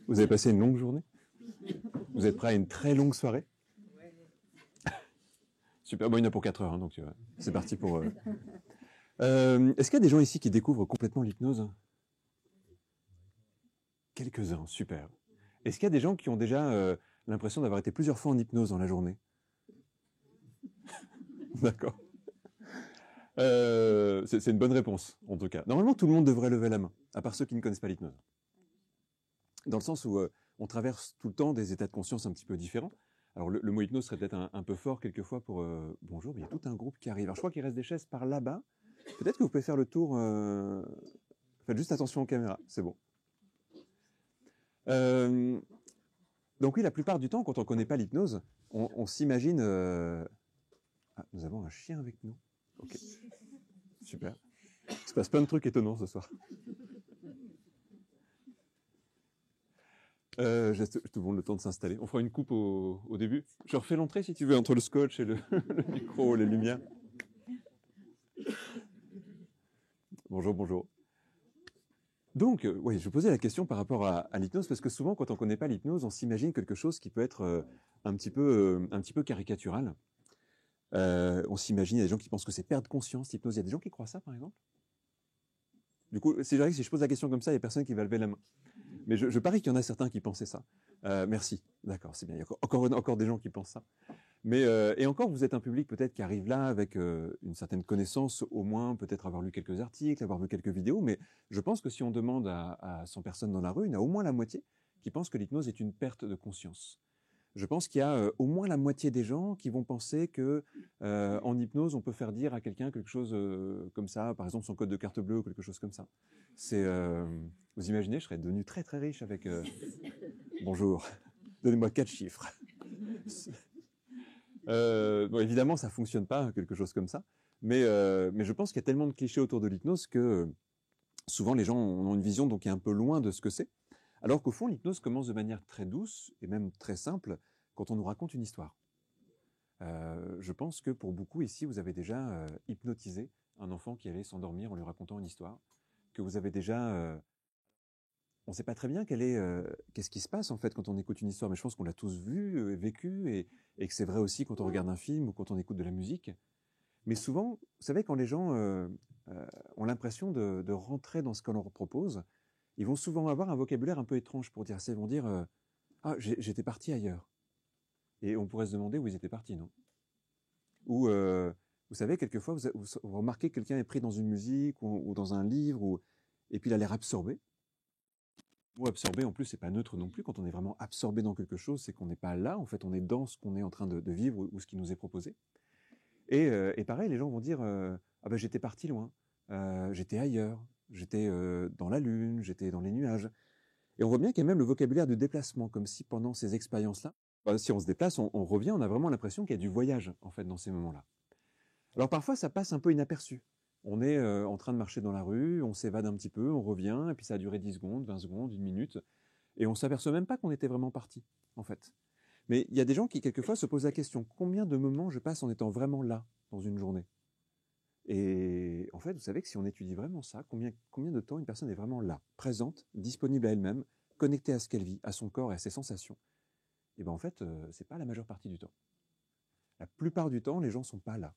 Vous avez passé une longue journée? Vous êtes prêts à une très longue soirée? Super, bon, il y en a pour 4 heures, hein, donc c'est parti pour... Est-ce qu'il y a des gens ici qui découvrent complètement l'hypnose? Quelques-uns, super. Est-ce qu'il y a des gens qui ont déjà l'impression d'avoir été plusieurs fois en hypnose dans la journée? D'accord. C'est une bonne réponse, en tout cas. Normalement, tout le monde devrait lever la main, à part ceux qui ne connaissent pas l'hypnose. Dans le sens où on traverse tout le temps des états de conscience un petit peu différents. Alors, le mot hypnose serait peut-être un peu fort quelquefois pour bonjour, mais il y a tout un groupe qui arrive. Alors, je crois qu'il reste des chaises par là-bas. Peut-être que vous pouvez faire le tour. Faites juste attention aux caméras, c'est bon. Donc oui, la plupart du temps, quand on ne connaît pas l'hypnose, on s'imagine... Ah, nous avons un chien avec nous. Ok, super. Il se passe plein de trucs étonnants ce soir. Je te demande le temps de s'installer. On fera une coupe au début. Je refais l'entrée si tu veux, entre le scotch et le micro, les lumières. Bonjour, bonjour. Donc, oui, je posais la question par rapport à l'hypnose, parce que souvent, quand on ne connaît pas l'hypnose, on s'imagine quelque chose qui peut être un petit peu caricatural. On s'imagine, il y a des gens qui pensent que c'est perdre conscience, l'hypnose. Il y a des gens qui croient ça, par exemple? Du coup, c'est vrai que si je pose la question comme ça, il n'y a personne qui va lever la main. Mais je parie qu'il y en a certains qui pensaient ça. Merci. D'accord, c'est bien. Il y a encore des gens qui pensent ça. Mais, et encore, vous êtes un public peut-être qui arrive là avec une certaine connaissance, au moins peut-être avoir lu quelques articles, avoir vu quelques vidéos. Mais je pense que si on demande à 100 personnes dans la rue, il y en a au moins la moitié qui pensent que l'hypnose est une perte de conscience. Je pense qu'il y a au moins la moitié des gens qui vont penser que en hypnose, on peut faire dire à quelqu'un quelque chose comme ça, par exemple son code de carte bleue ou quelque chose comme ça. C'est, vous imaginez, je serais devenu très très riche avec... Bonjour, donnez-moi 4 chiffres. Bon, évidemment, ça fonctionne pas, quelque chose comme ça. Mais je pense qu'il y a tellement de clichés autour de l'hypnose que souvent les gens ont une vision donc qui est un peu loin de ce que c'est. Alors qu'au fond, l'hypnose commence de manière très douce et même très simple quand on nous raconte une histoire. Je pense que pour beaucoup ici, vous avez déjà hypnotisé un enfant qui allait s'endormir en lui racontant une histoire, que vous avez déjà... on ne sait pas très bien qu'est-ce qui se passe en fait quand on écoute une histoire, mais je pense qu'on l'a tous vu, vécu, et que c'est vrai aussi quand on regarde un film ou quand on écoute de la musique. Mais souvent, vous savez, quand les gens ont l'impression de rentrer dans ce qu'on leur propose, ils vont souvent avoir un vocabulaire un peu étrange pour dire ça. Ils vont dire ah, j'étais parti ailleurs. Et on pourrait se demander où ils étaient partis, non? Ou, vous savez, quelquefois, vous remarquez que quelqu'un est pris dans une musique ou dans un livre, et puis il a l'air absorbé. Ou absorbé, en plus, c'est pas neutre non plus. Quand on est vraiment absorbé dans quelque chose, c'est qu'on n'est pas là. En fait, on est dans ce qu'on est en train de vivre ou ce qui nous est proposé. Et pareil, les gens vont dire ah ben j'étais parti loin, j'étais ailleurs, j'étais dans la lune, j'étais dans les nuages. Et on voit bien qu'il y a même le vocabulaire du déplacement, comme si pendant ces expériences-là, si on se déplace, on revient, on a vraiment l'impression qu'il y a du voyage en fait dans ces moments-là. Alors parfois, ça passe un peu inaperçu. On est en train de marcher dans la rue, on s'évade un petit peu, on revient, et puis ça a duré 10 secondes, 20 secondes, 1 minute, et on s'aperçoit même pas qu'on était vraiment parti, en fait. Mais il y a des gens qui, quelquefois, se posent la question, combien de moments je passe en étant vraiment là, dans une journée? Et en fait, vous savez que si on étudie vraiment ça, combien de temps une personne est vraiment là, présente, disponible à elle-même, connectée à ce qu'elle vit, à son corps et à ses sensations, et bien en fait, c'est pas la majeure partie du temps. La plupart du temps, les gens sont pas là.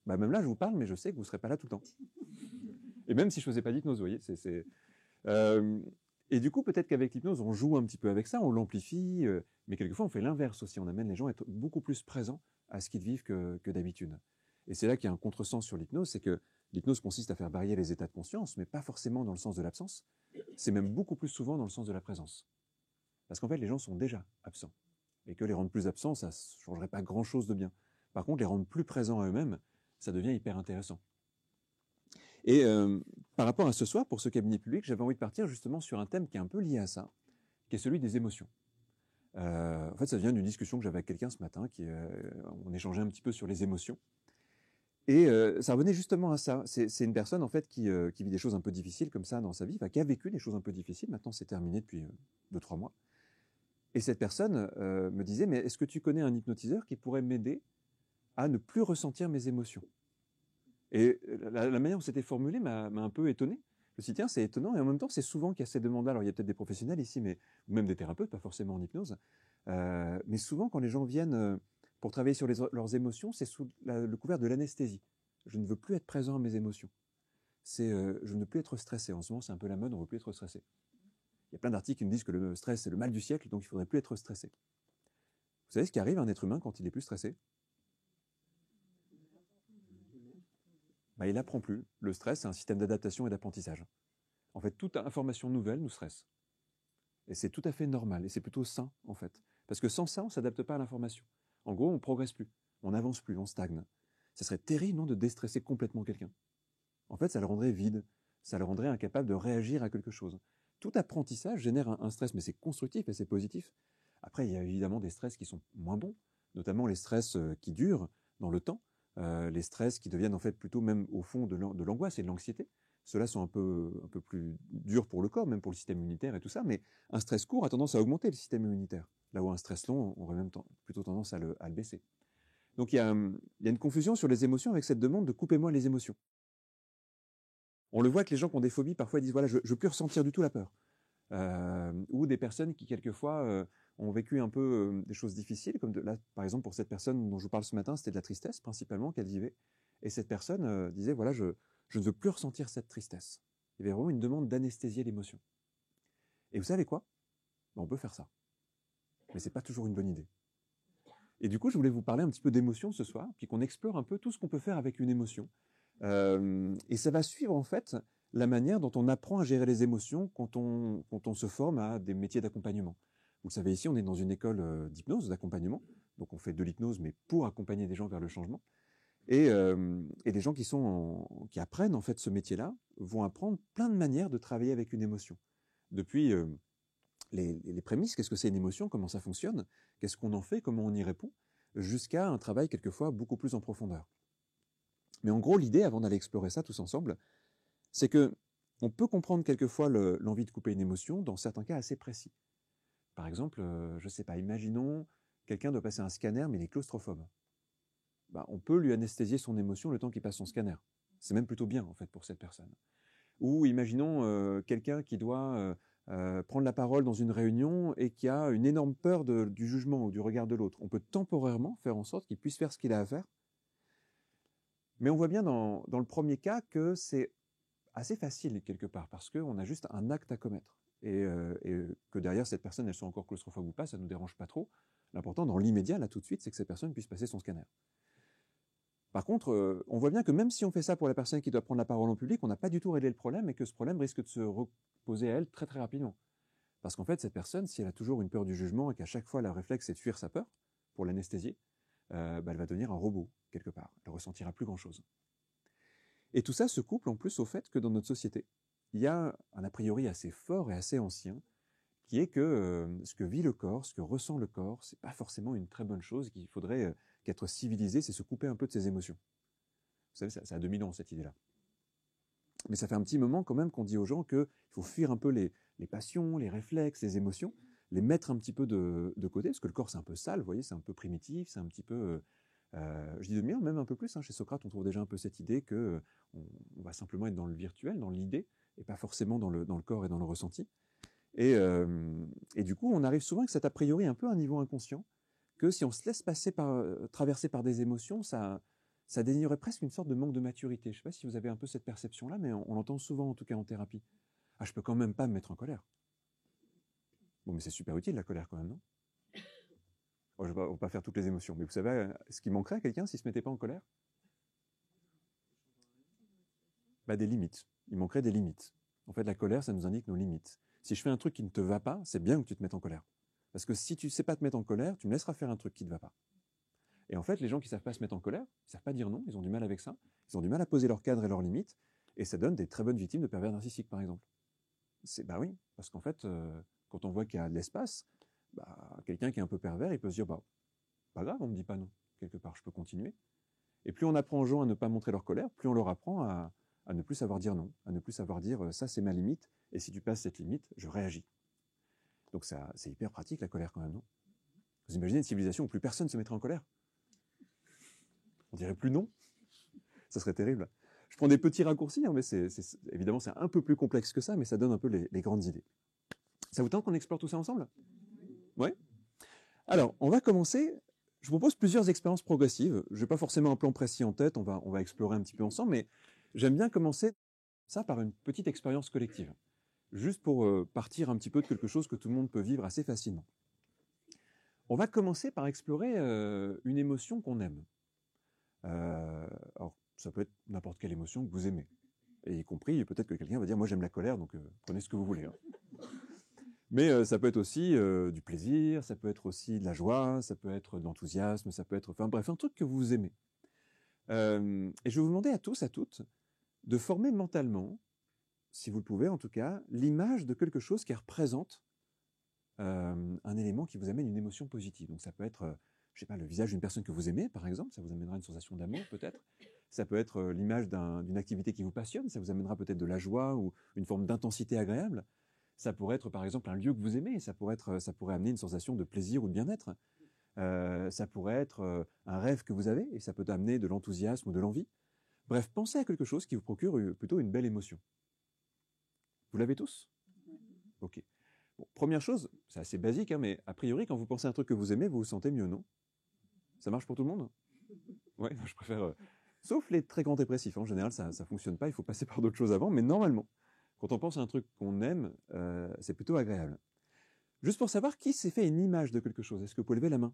Bah même là, je vous parle, mais je sais que vous serez pas là tout le temps. Et même si je faisais pas d'hypnose, vous voyez, et du coup, peut-être qu'avec l'hypnose, on joue un petit peu avec ça, on l'amplifie, mais quelquefois, on fait l'inverse aussi. On amène les gens à être beaucoup plus présents à ce qu'ils vivent que d'habitude. Et c'est là qu'il y a un contresens sur l'hypnose, c'est que l'hypnose consiste à faire varier les états de conscience, mais pas forcément dans le sens de l'absence. C'est même beaucoup plus souvent dans le sens de la présence. Parce qu'en fait, les gens sont déjà absents. Et que les rendre plus absents, ça ne changerait pas grand-chose de bien. Par contre, les rendre plus présents à eux-mêmes, ça devient hyper intéressant. Et par rapport à ce soir, pour ce cabinet public, j'avais envie de partir justement sur un thème qui est un peu lié à ça, qui est celui des émotions. En fait, ça vient d'une discussion que j'avais avec quelqu'un ce matin, on échangeait un petit peu sur les émotions. Et ça revenait justement à ça. C'est une personne en fait qui vit des choses un peu difficiles comme ça dans sa vie, qui a vécu des choses un peu difficiles. Maintenant, c'est terminé depuis 2-3 mois. Et cette personne me disait, mais est-ce que tu connais un hypnotiseur qui pourrait m'aider à ne plus ressentir mes émotions? Et la manière où c'était formulé m'a un peu étonné, Je me suis dit, tiens, c'est étonnant, et en même temps, c'est souvent qu'il y a ces demandes-là. Alors, il y a peut-être des professionnels ici, mais ou même des thérapeutes, pas forcément en hypnose. Mais souvent, quand les gens viennent pour travailler sur leurs émotions, c'est sous le couvert de l'anesthésie. Je ne veux plus être présent à mes émotions. Je ne veux plus être stressé. En ce moment, c'est un peu la mode, on ne veut plus être stressé. Il y a plein d'articles qui me disent que le stress, c'est le mal du siècle, donc il ne faudrait plus être stressé. Vous savez ce qui arrive à un être humain quand il est plus stressé? Il n'apprend plus. Le stress, c'est un système d'adaptation et d'apprentissage. En fait, toute information nouvelle nous stresse. Et c'est tout à fait normal, et c'est plutôt sain, en fait. Parce que sans ça, on ne s'adapte pas à l'information. En gros, on ne progresse plus, on n'avance plus, on stagne. Ça serait terrible, non, de déstresser complètement quelqu'un. En fait, ça le rendrait vide, ça le rendrait incapable de réagir à quelque chose. Tout apprentissage génère un stress, mais c'est constructif et c'est positif. Après, il y a évidemment des stress qui sont moins bons, notamment les stress qui durent dans le temps, les stress qui deviennent en fait plutôt même au fond de l'angoisse et de l'anxiété. Ceux-là sont un peu plus durs pour le corps, même pour le système immunitaire et tout ça, mais un stress court a tendance à augmenter le système immunitaire, là où un stress long aurait même plutôt tendance à le baisser. Donc il y a une confusion sur les émotions avec cette demande de coupez-moi les émotions. On le voit que les gens qui ont des phobies, parfois ils disent voilà, je ne veux plus ressentir du tout la peur. Ou des personnes qui quelquefois ont vécu un peu des choses difficiles, comme là, par exemple pour cette personne dont je vous parle ce matin, c'était de la tristesse principalement qu'elle vivait. Et cette personne disait voilà, je ne veux plus ressentir cette tristesse. Il y avait vraiment une demande d'anesthésier l'émotion. Et vous savez quoi? On peut faire ça. Mais c'est pas toujours une bonne idée. Et du coup, je voulais vous parler un petit peu d'émotion ce soir, puis qu'on explore un peu tout ce qu'on peut faire avec une émotion. Et ça va suivre en fait la manière dont on apprend à gérer les émotions quand on se forme à des métiers d'accompagnement. Vous le savez, ici, on est dans une école d'hypnose, d'accompagnement. Donc on fait de l'hypnose, mais pour accompagner des gens vers le changement. Et les gens qui apprennent en fait ce métier-là vont apprendre plein de manières de travailler avec une émotion. Depuis les prémices, qu'est-ce que c'est une émotion, comment ça fonctionne, qu'est-ce qu'on en fait, comment on y répond, jusqu'à un travail quelquefois beaucoup plus en profondeur. Mais en gros, l'idée, avant d'aller explorer ça tous ensemble, c'est que on peut comprendre quelquefois l'envie de couper une émotion dans certains cas assez précis. Par exemple, je ne sais pas, imaginons quelqu'un doit passer un scanner, mais il est claustrophobe. On peut lui anesthésier son émotion le temps qu'il passe son scanner. C'est même plutôt bien, en fait, pour cette personne. Ou imaginons quelqu'un qui doit prendre la parole dans une réunion et qui a une énorme peur du jugement ou du regard de l'autre. On peut temporairement faire en sorte qu'il puisse faire ce qu'il a à faire. Mais on voit bien dans le premier cas que c'est assez facile quelque part, parce qu'on a juste un acte à commettre. Et que derrière cette personne, elle soit encore claustrophobe ou pas, ça ne nous dérange pas trop. L'important, dans l'immédiat, là tout de suite, c'est que cette personne puisse passer son scanner. Par contre, on voit bien que même si on fait ça pour la personne qui doit prendre la parole en public, on n'a pas du tout réglé le problème et que ce problème risque de se reposer à elle très très rapidement. Parce qu'en fait, cette personne, si elle a toujours une peur du jugement et qu'à chaque fois, le réflexe c'est de fuir sa peur pour l'anesthésier, elle va devenir un robot, quelque part. Elle ne ressentira plus grand-chose. Et tout ça se couple en plus au fait que dans notre société, il y a un a priori assez fort et assez ancien, qui est que ce que vit le corps, ce que ressent le corps, c'est pas forcément une très bonne chose, qu'il faudrait qu'être civilisé, c'est se couper un peu de ses émotions. Vous savez, ça a 2000 ans, cette idée-là. Mais ça fait un petit moment quand même qu'on dit aux gens qu'il faut fuir un peu les passions, les réflexes, les émotions, les mettre un petit peu de côté, parce que le corps c'est un peu sale, vous voyez, c'est un peu primitif, c'est un petit peu... je dis 2000 ans, même un peu plus. Chez Socrate, on trouve déjà un peu cette idée que on va simplement être dans le virtuel, dans l'idée, et pas forcément dans le corps et dans le ressenti. Et du coup, on arrive souvent avec cet a priori un peu à un niveau inconscient, que si on se laisse traverser par des émotions, ça désignerait presque une sorte de manque de maturité. Je ne sais pas si vous avez un peu cette perception-là, mais on l'entend souvent, en tout cas en thérapie. Ah, je peux quand même pas me mettre en colère. Bon, mais c'est super utile la colère quand même, non? On ne va pas faire toutes les émotions, mais vous savez ce qui manquerait à quelqu'un s'il ne se mettait pas en colère? Des limites. Il manquerait des limites. En fait, la colère, ça nous indique nos limites. Si je fais un truc qui ne te va pas, c'est bien que tu te mettes en colère. Parce que si tu ne sais pas te mettre en colère, tu me laisseras faire un truc qui ne te va pas. Et en fait, les gens qui ne savent pas se mettre en colère, ils ne savent pas dire non, ils ont du mal avec ça, ils ont du mal à poser leurs cadres et leurs limites, et ça donne des très bonnes victimes de pervers narcissiques, par exemple. Oui, parce qu'en fait, quand on voit qu'il y a de l'espace, quelqu'un qui est un peu pervers, il peut se dire, pas grave, on ne me dit pas non, quelque part, je peux continuer. Et plus on apprend aux gens à ne pas montrer leur colère, plus on leur apprend à ne plus savoir dire non, à ne plus savoir dire ça c'est ma limite, et si tu passes cette limite, je réagis. Donc ça, c'est hyper pratique la colère quand même, non? Vous imaginez une civilisation où plus personne se mettrait en colère? On dirait plus non? Ça serait terrible. Je prends des petits raccourcis, hein, mais évidemment, c'est un peu plus complexe que ça, mais ça donne un peu les grandes idées. Ça vous tente qu'on explore tout ça ensemble? Ouais. Alors, on va commencer. Je vous propose plusieurs expériences progressives. Je n'ai pas forcément un plan précis en tête, on va explorer un petit peu ensemble, mais j'aime bien commencer ça par une petite expérience collective, juste pour partir un petit peu de quelque chose que tout le monde peut vivre assez facilement. On va commencer par explorer une émotion qu'on aime. Alors, ça peut être n'importe quelle émotion que vous aimez, et y compris peut-être que quelqu'un va dire « moi j'aime la colère, donc prenez ce que vous voulez hein. ». Mais ça peut être aussi du plaisir, ça peut être aussi de la joie, ça peut être de l'enthousiasme, ça peut être, enfin bref, un truc que vous aimez. Et je vais vous demander à tous, à toutes, de former mentalement, si vous le pouvez en tout cas, l'image de quelque chose qui représente un élément qui vous amène une émotion positive. Donc ça peut être, je sais pas, le visage d'une personne que vous aimez, par exemple, ça vous amènera une sensation d'amour peut-être. Ça peut être l'image d'une activité qui vous passionne, ça vous amènera peut-être de la joie ou une forme d'intensité agréable. Ça pourrait être, par exemple, un lieu que vous aimez, ça pourrait amener une sensation de plaisir ou de bien-être. Ça pourrait être un rêve que vous avez, et ça peut amener de l'enthousiasme ou de l'envie. Bref, pensez à quelque chose qui vous procure plutôt une belle émotion. Vous l'avez tous? Ok. Bon, première chose, c'est assez basique, hein, mais a priori, quand vous pensez à un truc que vous aimez, vous vous sentez mieux, non? Ça marche pour tout le monde? Ouais, je préfère... Sauf les très grands dépressifs, en général, ça ne fonctionne pas, il faut passer par d'autres choses avant, mais normalement, quand on pense à un truc qu'on aime, c'est plutôt agréable. Juste pour savoir, qui s'est fait une image de quelque chose? Est-ce que vous pouvez lever la main?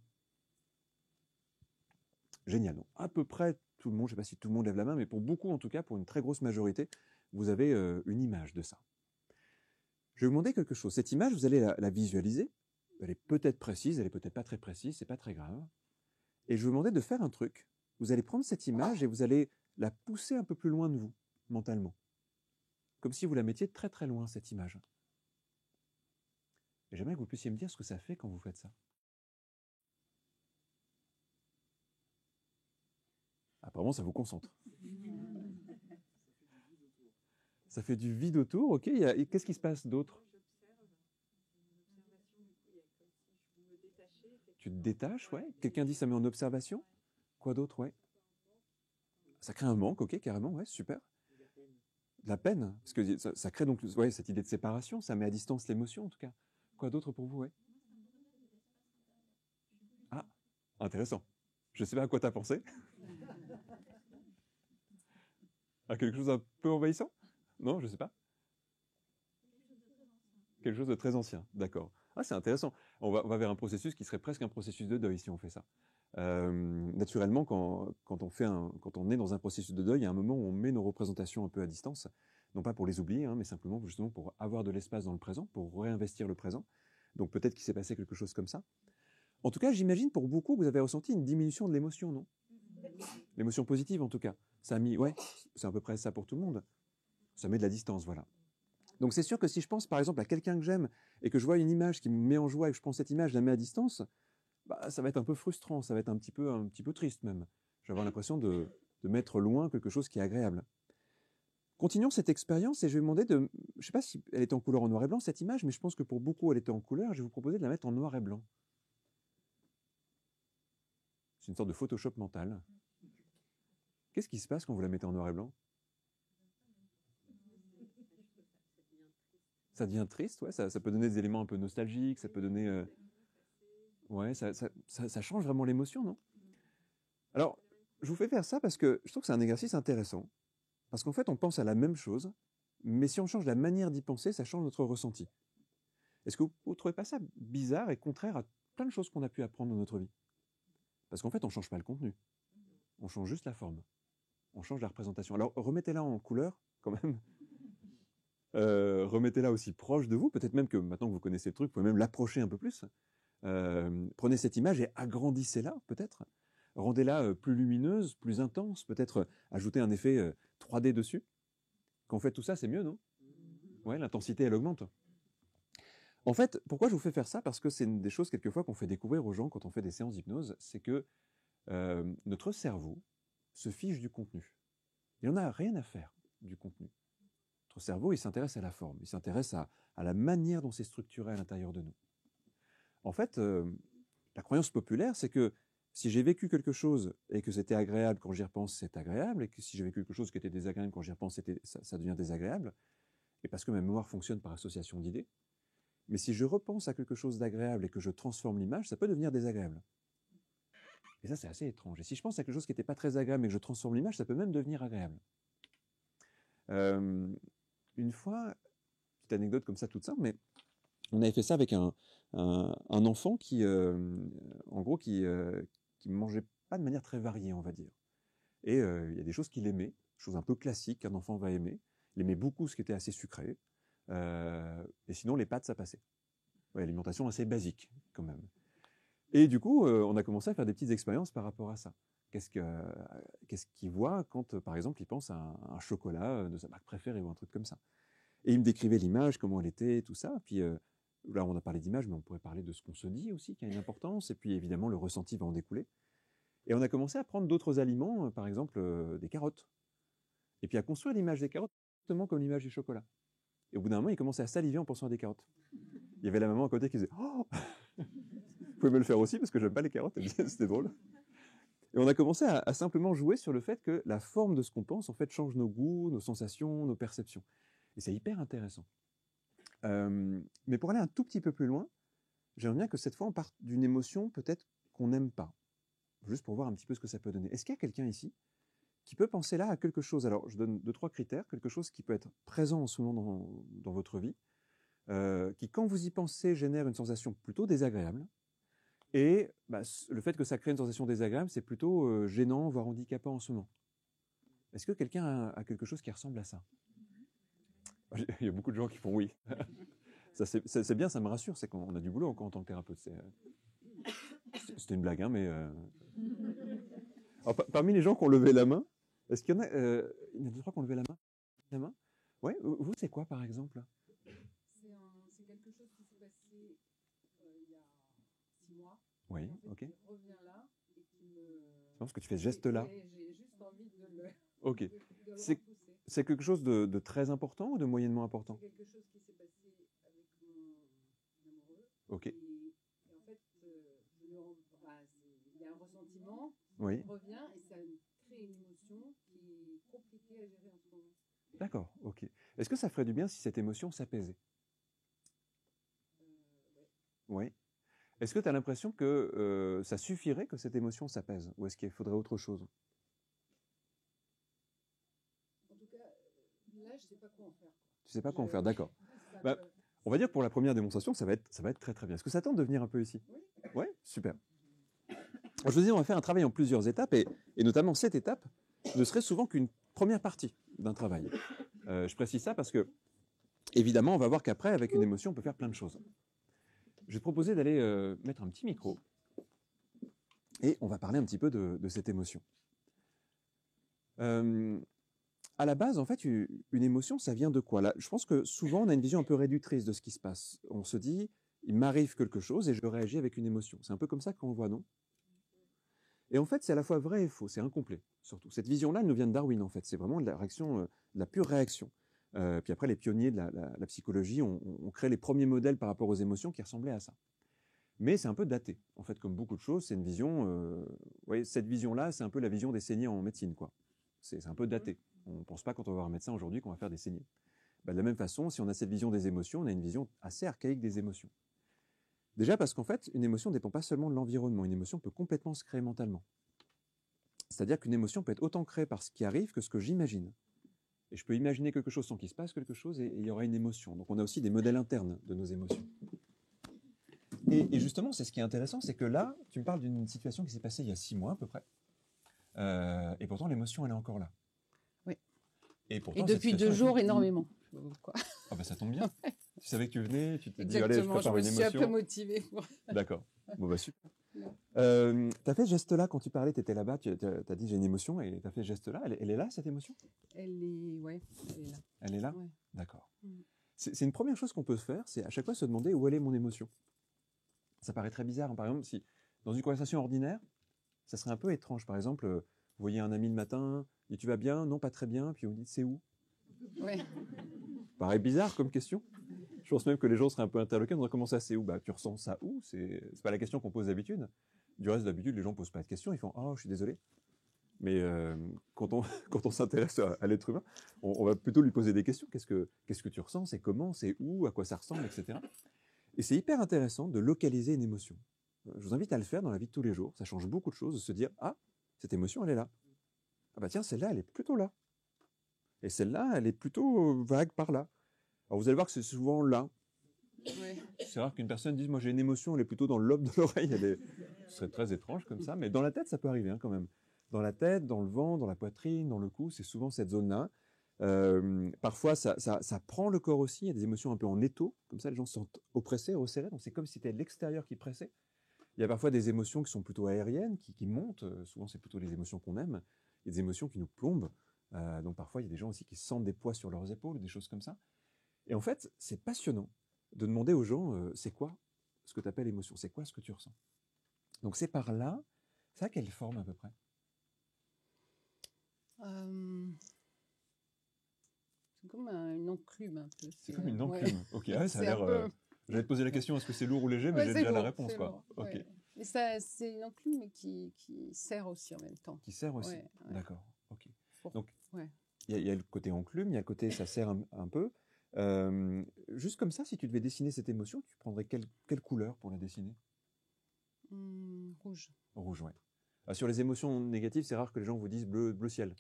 Génial. Donc, à peu près tout le monde, je ne sais pas si tout le monde lève la main, mais pour beaucoup, en tout cas, pour une très grosse majorité, vous avez une image de ça. Je vais vous demander quelque chose. Cette image, vous allez la visualiser. Elle est peut-être précise, elle est peut-être pas très précise, c'est pas très grave. Et je vais vous demander de faire un truc. Vous allez prendre cette image et vous allez la pousser un peu plus loin de vous, mentalement. Comme si vous la mettiez très très loin, cette image. Et j'aimerais que vous puissiez me dire ce que ça fait quand vous faites ça. Apparemment, ça vous concentre. Ça fait du vide autour, ok. Qu'est-ce qui se passe d'autre? Tu te détaches, ouais. Quelqu'un dit ça met en observation. Quoi d'autre, ouais. Ça crée un manque, ok, carrément, ouais, super. De la peine, parce que ça crée donc ouais, cette idée de séparation, ça met à distance l'émotion en tout cas. Quoi d'autre pour vous, ouais? Ah, intéressant. Je sais pas à quoi t'as pensé. À quelque chose d'un peu envahissant? Non, je sais pas. Quelque chose de très ancien, d'accord. Ah, c'est intéressant. On va vers un processus qui serait presque un processus de deuil si on fait ça. Naturellement, quand on est dans un processus de deuil, il y a un moment où on met nos représentations un peu à distance, non pas pour les oublier, hein, mais simplement justement pour avoir de l'espace dans le présent, pour réinvestir le présent. Donc peut-être qu'il s'est passé quelque chose comme ça. En tout cas, j'imagine pour beaucoup, vous avez ressenti une diminution de l'émotion, non? L'émotion positive, en tout cas. Ça a mis, ouais, c'est à peu près ça pour tout le monde. Ça met de la distance, voilà. Donc c'est sûr que si je pense par exemple à quelqu'un que j'aime et que je vois une image qui me met en joie et que je prends cette image, je la mets à distance, bah, ça va être un peu frustrant, ça va être un petit peu triste même. Je vais avoir l'impression de mettre loin quelque chose qui est agréable. Continuons cette expérience et je vais vous demander de... Je ne sais pas si elle était en couleur en noir et blanc cette image, mais je pense que pour beaucoup elle était en couleur. Je vais vous proposer de la mettre en noir et blanc. C'est une sorte de Photoshop mental. Qu'est-ce qui se passe quand vous la mettez en noir et blanc? Ça devient triste, ouais, ça peut donner des éléments un peu nostalgiques, ça peut donner... Ouais, ça change vraiment l'émotion, non? Alors, je vous fais faire ça parce que je trouve que c'est un exercice intéressant. Parce qu'en fait, on pense à la même chose, mais si on change la manière d'y penser, ça change notre ressenti. Est-ce que vous ne trouvez pas ça bizarre et contraire à plein de choses qu'on a pu apprendre dans notre vie? Parce qu'en fait, on ne change pas le contenu. On change juste la forme. On change la représentation. Alors, remettez-la en couleur, quand même. Remettez-la aussi proche de vous. Peut-être même que maintenant que vous connaissez le truc, vous pouvez même l'approcher un peu plus. Prenez cette image et agrandissez-la, peut-être. Rendez-la plus lumineuse, plus intense. Peut-être ajouter un effet 3D dessus. Quand vous faites tout ça, c'est mieux, non? Ouais, l'intensité, elle augmente. En fait, pourquoi je vous fais faire ça? Parce que c'est une des choses, quelquefois, qu'on fait découvrir aux gens quand on fait des séances d'hypnose, c'est que notre cerveau se fiche du contenu. Il n'en a rien à faire du contenu. Notre cerveau, il s'intéresse à la forme, il s'intéresse à la manière dont c'est structuré à l'intérieur de nous. En fait, la croyance populaire, c'est que Si j'ai vécu quelque chose et que c'était agréable, quand j'y repense, c'est agréable, et que si j'ai vécu quelque chose qui était désagréable, quand j'y repense, ça devient désagréable, et parce que ma mémoire fonctionne par association d'idées. Mais si je repense à quelque chose d'agréable et que je transforme l'image, ça peut devenir désagréable. Et ça, c'est assez étrange. Et si je pense à quelque chose qui n'était pas très agréable, mais que je transforme l'image, ça peut même devenir agréable. Une fois, petite anecdote comme ça, toute simple, mais on avait fait ça avec un enfant qui, en gros, qui mangeait pas de manière très variée, on va dire. Et il y a des choses qu'il aimait, choses un peu classiques qu'un enfant va aimer. Il aimait beaucoup ce qui était assez sucré. Et sinon, les pâtes, ça passait. Ouais, alimentation assez basique, quand même. Et du coup, on a commencé à faire des petites expériences par rapport à ça. Qu'est-ce qu'il voit quand, par exemple, il pense à un chocolat de sa marque préférée ou un truc comme ça. Et il me décrivait l'image, comment elle était, tout ça. Puis là, on a parlé d'image, mais on pourrait parler de ce qu'on se dit aussi, qui a une importance. Et puis, évidemment, le ressenti va en découler. Et on a commencé à prendre d'autres aliments, par exemple des carottes. Et puis à construire l'image des carottes exactement comme l'image du chocolat. Et au bout d'un moment, il commençait à saliver en pensant à des carottes. Il y avait la maman à côté qui disait « Oh !» Vous pouvez me le faire aussi parce que j'aime pas les carottes. C'était drôle. Et on a commencé à simplement jouer sur le fait que la forme de ce qu'on pense, en fait, change nos goûts, nos sensations, nos perceptions. Et c'est hyper intéressant. Mais pour aller un tout petit peu plus loin, j'aimerais bien que cette fois, on parte d'une émotion peut-être qu'on n'aime pas. Juste pour voir un petit peu ce que ça peut donner. Est-ce qu'il y a quelqu'un ici qui peut penser là à quelque chose? Alors, je donne 2-3 critères. Quelque chose qui peut être présent en ce moment dans votre vie, qui, quand vous y pensez, génère une sensation plutôt désagréable. Et le fait que ça crée une sensation désagréable, c'est plutôt gênant, voire handicapant en ce moment. Est-ce que quelqu'un a quelque chose qui ressemble à ça? Il y a beaucoup de gens qui font oui. C'est bien, ça me rassure, c'est qu'on a du boulot encore en tant que thérapeute. C'était une blague, hein, mais... Alors, parmi les gens qui ont levé la main, est-ce qu'il y en a... il y en a 2-3 qui ont levé la main? Ouais, vous, c'est quoi, par exemple? C'est quelque chose qui s'est passé il y a 6 mois. Oui, en fait, ok. qui revient là et qui me... Je pense que tu fais ce geste-là. J'ai juste envie de le, ok. de le C'est repousser. C'est quelque chose de très important ou de moyennement important? C'est quelque chose qui s'est passé avec mon amoureux. Ok. Et en fait, il y a un ressentiment qui Oui. revient et ça crée une émotion qui est compliquée à gérer en ce moment. D'accord, ok. Est-ce que ça ferait du bien si cette émotion s'apaisait? Ouais. Oui. Est-ce que tu as l'impression que ça suffirait que cette émotion s'apaise? Ou est-ce qu'il faudrait autre chose? En tout cas, là, je ne sais pas quoi en faire. Tu sais pas quoi en faire, d'accord. Bah, on va dire pour la première démonstration, ça va être très très bien. Est-ce que ça tente de venir un peu ici? Oui. Ouais, super. Alors, je vous dis, on va faire un travail en plusieurs étapes, et notamment cette étape ne serait souvent qu'une première partie d'un travail. Je précise ça parce que, évidemment, on va voir qu'après, avec une émotion, on peut faire plein de choses. Je vais te proposer d'aller mettre un petit micro, et on va parler un petit peu de cette émotion. À la base, en fait, une émotion, ça vient de quoi? Là, je pense que souvent, on a une vision un peu réductrice de ce qui se passe. On se dit, il m'arrive quelque chose et je réagis avec une émotion. C'est un peu comme ça qu'on le voit, non? Et en fait, c'est à la fois vrai et faux, c'est incomplet, surtout. Cette vision-là, elle nous vient de Darwin, en fait. C'est vraiment de la réaction, de la pure réaction. Puis après, les pionniers de la psychologie ont créé les premiers modèles par rapport aux émotions qui ressemblaient à ça. Mais c'est un peu daté. En fait, comme beaucoup de choses, c'est une vision... vous voyez, cette vision-là, c'est un peu la vision des saignées en médecine, quoi. C'est un peu daté. On ne pense pas quand on va voir un médecin aujourd'hui qu'on va faire des saignées. De la même façon, si on a cette vision des émotions, on a une vision assez archaïque des émotions. Déjà parce qu'en fait, une émotion ne dépend pas seulement de l'environnement. Une émotion peut complètement se créer mentalement. C'est-à-dire qu'une émotion peut être autant créée par ce qui arrive que ce que j'imagine. Et je peux imaginer quelque chose sans qu'il se passe quelque chose et il y aura une émotion. Donc on a aussi des modèles internes de nos émotions. Et justement, c'est ce qui est intéressant, c'est que là, tu me parles d'une situation qui s'est passée il y a 6 mois à peu près. Et pourtant, l'émotion, elle est encore là. Oui. Et pourtant, depuis 2 jours, énormément. Quoi. Ah ben ça tombe bien. Tu savais que tu venais, tu t'es dit, allez, je prépare une émotion. Je me suis un peu motivée. D'accord. Bon bah super. Tu as fait ce geste-là quand tu parlais, tu étais là-bas, tu as dit j'ai une émotion et tu as fait ce geste-là. Elle est là, cette émotion? Ouais, elle est là. Elle est là? Ouais. D'accord. C'est une première chose qu'on peut faire, c'est à chaque fois se demander où elle est mon émotion. Ça paraît très bizarre. Par exemple, si dans une conversation ordinaire, ça serait un peu étrange. Par exemple, vous voyez un ami le matin, et tu vas bien? Non, pas très bien. Puis vous dites c'est où? Ouais. Paraît bizarre comme question. pense même que les gens seraient un peu interloqués. On dirait, comment ça, c'est où? Bah, tu ressens ça où? C'est pas la question qu'on pose d'habitude. Du reste, d'habitude, les gens posent pas de questions. Ils font, oh, je suis désolé. Mais quand on, quand on s'intéresse à l'être humain, on va plutôt lui poser des questions. Qu'est-ce que tu ressens? C'est comment? C'est où? À quoi ça ressemble? Etc. Et c'est hyper intéressant de localiser une émotion. Je vous invite à le faire dans la vie de tous les jours. Ça change beaucoup de choses de se dire, ah, cette émotion, elle est là. Ah bah tiens, celle-là, elle est plutôt là. Et celle-là, elle est plutôt vague par là. Alors vous allez voir que c'est souvent là. Ouais. C'est rare qu'une personne dise, moi j'ai une émotion, elle est plutôt dans le lobe de l'oreille. Ce serait très étrange comme ça, mais dans la tête, ça peut arriver hein, quand même. Dans la tête, dans le ventre, dans la poitrine, dans le cou, c'est souvent cette zone-là. Parfois, ça prend le corps aussi. Il y a des émotions un peu en étau, comme ça, les gens se sentent oppressés, resserrés. Donc c'est comme si c'était l'extérieur qui pressait. Il y a parfois des émotions qui sont plutôt aériennes, qui montent. Souvent, c'est plutôt les émotions qu'on aime. Il y a des émotions qui nous plombent. Donc parfois, il y a des gens aussi qui sentent des poids sur leurs épaules, des choses comme ça. Et en fait, c'est passionnant de demander aux gens, c'est quoi ce que tu appelles émotion? C'est quoi ce que tu ressens? Donc c'est par là, ça a quelle forme à peu près? C'est comme une enclume un peu. C'est comme une enclume. Ouais. Ok, ouais, ça a C'est un l'air. peu- J'allais te poser la question, est-ce que c'est lourd ou léger, mais Ouais, j'ai c'est déjà la lourd, réponse, c'est quoi. lourd, Ok. ouais. Mais ça, c'est une enclume mais qui sert aussi en même temps. Qui sert aussi. Ouais, ouais. D'accord. Ok. Pour- Donc ouais. il y a le côté enclume, il y a le côté ça sert un peu. Juste comme ça, si tu devais dessiner cette émotion, tu prendrais quelle couleur pour la dessiner? Rouge. Rouge, ouais. Sur les émotions négatives, c'est rare que les gens vous disent bleu ciel.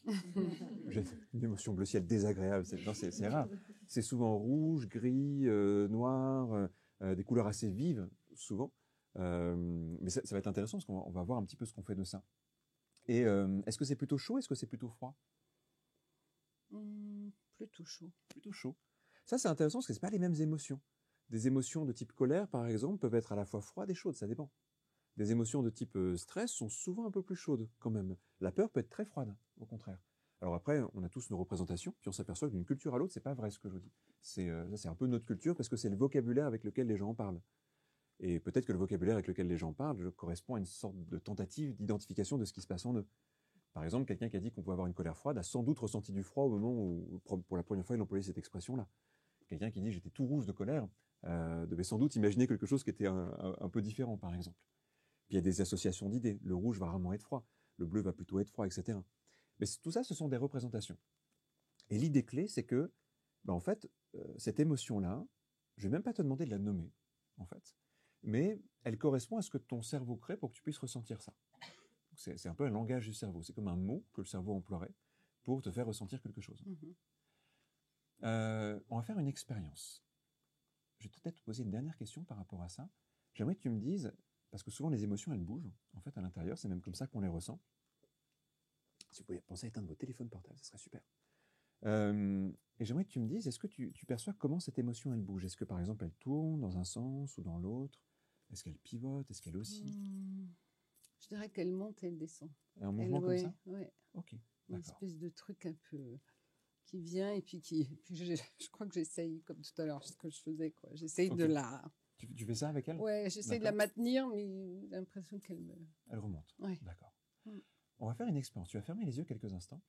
J'ai une émotion bleu ciel désagréable, c'est rare. C'est souvent rouge, gris, noir, des couleurs assez vives, souvent. Mais ça va être intéressant parce qu'on va voir un petit peu ce qu'on fait de ça. Et est-ce que c'est plutôt chaud? Est-ce que c'est plutôt froid? Plutôt chaud. Plutôt chaud. Ça, c'est intéressant parce que c'est pas les mêmes émotions. Des émotions de type colère, par exemple, peuvent être à la fois froides et chaudes, ça dépend. Des émotions de type stress sont souvent un peu plus chaudes, quand même. La peur peut être très froide, au contraire. Alors après, on a tous nos représentations, puis on s'aperçoit que d'une culture à l'autre, c'est pas vrai ce que je vous dis. C'est un peu notre culture parce que c'est le vocabulaire avec lequel les gens en parlent. Et peut-être que le vocabulaire avec lequel les gens parlent correspond à une sorte de tentative d'identification de ce qui se passe en eux. Par exemple, quelqu'un qui a dit qu'on pouvait avoir une colère froide a sans doute ressenti du froid au moment où, pour la première fois, il employait cette expression-là. Quelqu'un qui dit j'étais tout rouge de colère devait sans doute imaginer quelque chose qui était un peu différent, par exemple. Puis il y a des associations d'idées. Le rouge va rarement être froid, le bleu va plutôt être froid, etc. Mais tout ça, ce sont des représentations. Et l'idée clé, c'est que, en fait, cette émotion-là, je vais même pas te demander de la nommer, en fait, mais elle correspond à ce que ton cerveau crée pour que tu puisses ressentir ça. C'est un peu un langage du cerveau. C'est comme un mot que le cerveau emploierait pour te faire ressentir quelque chose. On va faire une expérience. Je vais peut-être te poser une dernière question par rapport à ça. J'aimerais que tu me dises, parce que souvent les émotions, elles bougent, en fait, à l'intérieur, c'est même comme ça qu'on les ressent. Si vous pouvez penser à éteindre vos téléphones portables, ce serait super. Et j'aimerais que tu me dises, est-ce que tu perçois comment cette émotion, elle bouge? Est-ce que, par exemple, elle tourne dans un sens ou dans l'autre? Est-ce qu'elle pivote? Est-ce qu'elle oscille? Je dirais qu'elle monte et elle descend. Un mouvement comme ça? Ouais. Ok, Une d'accord. espèce de truc un peu qui vient et puis je crois que j'essaye, comme tout à l'heure, ce que je faisais, quoi. J'essaye de la... Tu fais ça avec elle? Ouais, j'essaye de la maintenir, mais j'ai l'impression qu'elle me... Elle remonte. Ouais. D'accord. On va faire une expérience. Tu vas fermer les yeux quelques instants.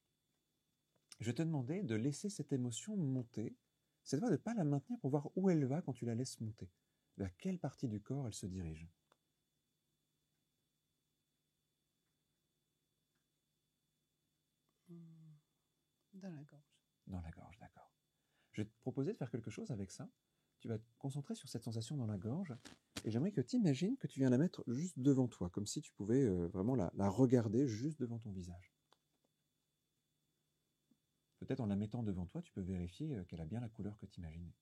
Je vais te demander de laisser cette émotion monter. C'est de ne pas la maintenir pour voir où elle va quand tu la laisses monter. Vers quelle partie du corps elle se dirige. Dans la gorge. Dans la gorge, d'accord. Je vais te proposer de faire quelque chose avec ça. Tu vas te concentrer sur cette sensation dans la gorge. Et j'aimerais que tu imagines que tu viens la mettre juste devant toi, comme si tu pouvais vraiment la regarder juste devant ton visage. Peut-être en la mettant devant toi, tu peux vérifier qu'elle a bien la couleur que tu imaginais.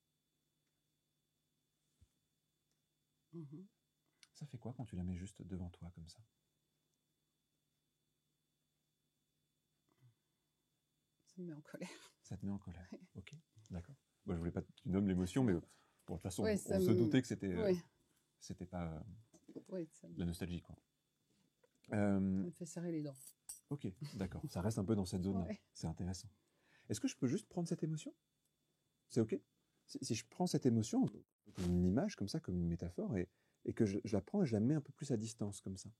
Ça fait quoi quand tu la mets juste devant toi comme ça? Ça me met en colère. Ça te met en colère. Ouais. Ok, d'accord. Bon, je voulais pas que tu nommes l'émotion, mais bon, de toute façon, Ouais, on se doutait que c'était pas la nostalgie, quoi. Ça me fait serrer les dents. Ok, d'accord. Ça reste un peu dans cette zone-là. Ouais. C'est intéressant. Est-ce que je peux juste prendre cette émotion? C'est ok? Si je prends cette émotion, comme une image, comme ça, comme une métaphore, et que je la prends et je la mets un peu plus à distance, comme ça.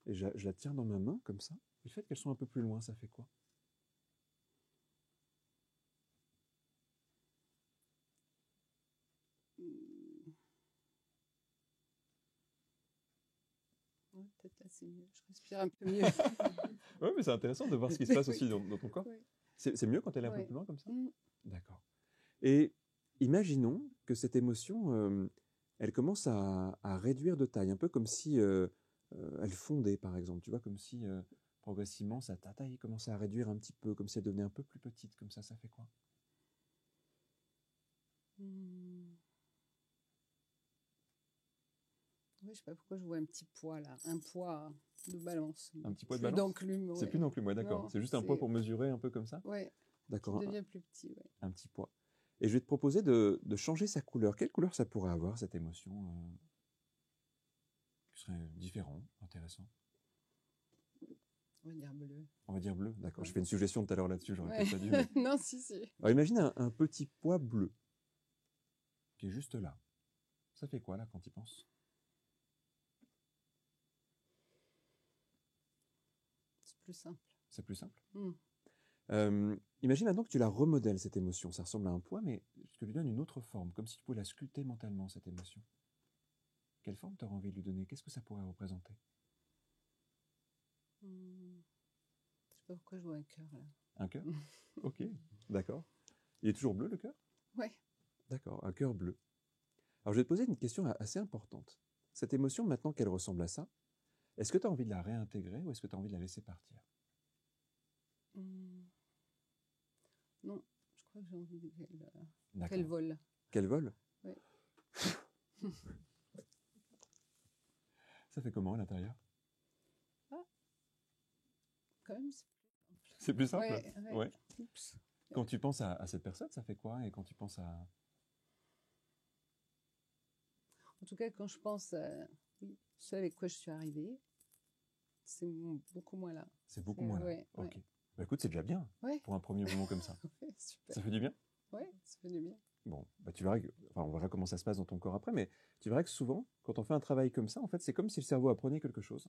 Et je la tiens dans ma main, comme ça. Et le fait qu'elles sont un peu plus loin, ça fait quoi? peut-être là, c'est mieux. Je respire un peu mieux. Oui, mais c'est intéressant de voir ce qui se passe aussi dans ton corps. Oui. C'est mieux quand elle est un peu Ouais. plus loin comme ça? Mm. D'accord. Et imaginons que cette émotion, elle commence à réduire de taille, un peu comme si elle fondait, par exemple. Tu vois, comme si progressivement, ta taille commençait à réduire un petit peu, comme si elle devenait un peu plus petite, comme ça fait quoi? Oui, je sais pas pourquoi je vois un petit poids là, un poids de balance. Un petit poids de Plus balance? d'enclume, C'est ouais. plus d'enclume, ouais, d'accord. Non, C'est juste un poids pour mesurer un peu comme ça? Ouais, qui D'accord, devient plus petit, ouais. un petit poids. Et je vais te proposer de changer sa couleur. Quelle couleur ça pourrait avoir, cette émotion qui serait différent, intéressant? On va dire bleu. On va dire bleu, d'accord. Ouais. Je fais une suggestion tout à l'heure là-dessus, j'aurais Ouais. peut-être pas dû. Mais... Non, si. Alors imagine un petit pois bleu qui est juste là. Ça fait quoi là quand tu y penses? C'est plus simple. C'est plus simple. Mm. Imagine maintenant que tu la remodèles, cette émotion. Ça ressemble à un pois, mais tu lui donnes une autre forme, comme si tu pouvais la sculpter mentalement, cette émotion. Quelle forme tu aurais envie de lui donner? Qu'est-ce que ça pourrait représenter? Je sais pas pourquoi je vois un cœur là. Un cœur? Ok, d'accord. Il est toujours bleu, le cœur? Ouais. D'accord, un cœur bleu. Alors je vais te poser une question assez importante. Cette émotion, maintenant qu'elle ressemble à ça, est-ce que tu as envie de la réintégrer ou est-ce que tu as envie de la laisser partir? Non, je crois que j'ai envie qu'elle vole. Qu'elle vole? Oui. Ça fait comment à l'intérieur? Quand même, c'est plus simple. Ouais. Oups. Quand tu penses à cette personne, ça fait quoi? Et quand tu penses à... En tout cas, quand je pense à ce avec quoi je suis arrivée, c'est beaucoup moins là. C'est beaucoup moins là. Ouais, ok. Ouais. Bah écoute, c'est déjà bien pour un premier moment comme ça. Ouais, super. Ça fait du bien? Ouais, ça fait du bien. Bon, bah tu verras on verra comment ça se passe dans ton corps après, mais tu verras que souvent, quand on fait un travail comme ça, en fait, c'est comme si le cerveau apprenait quelque chose.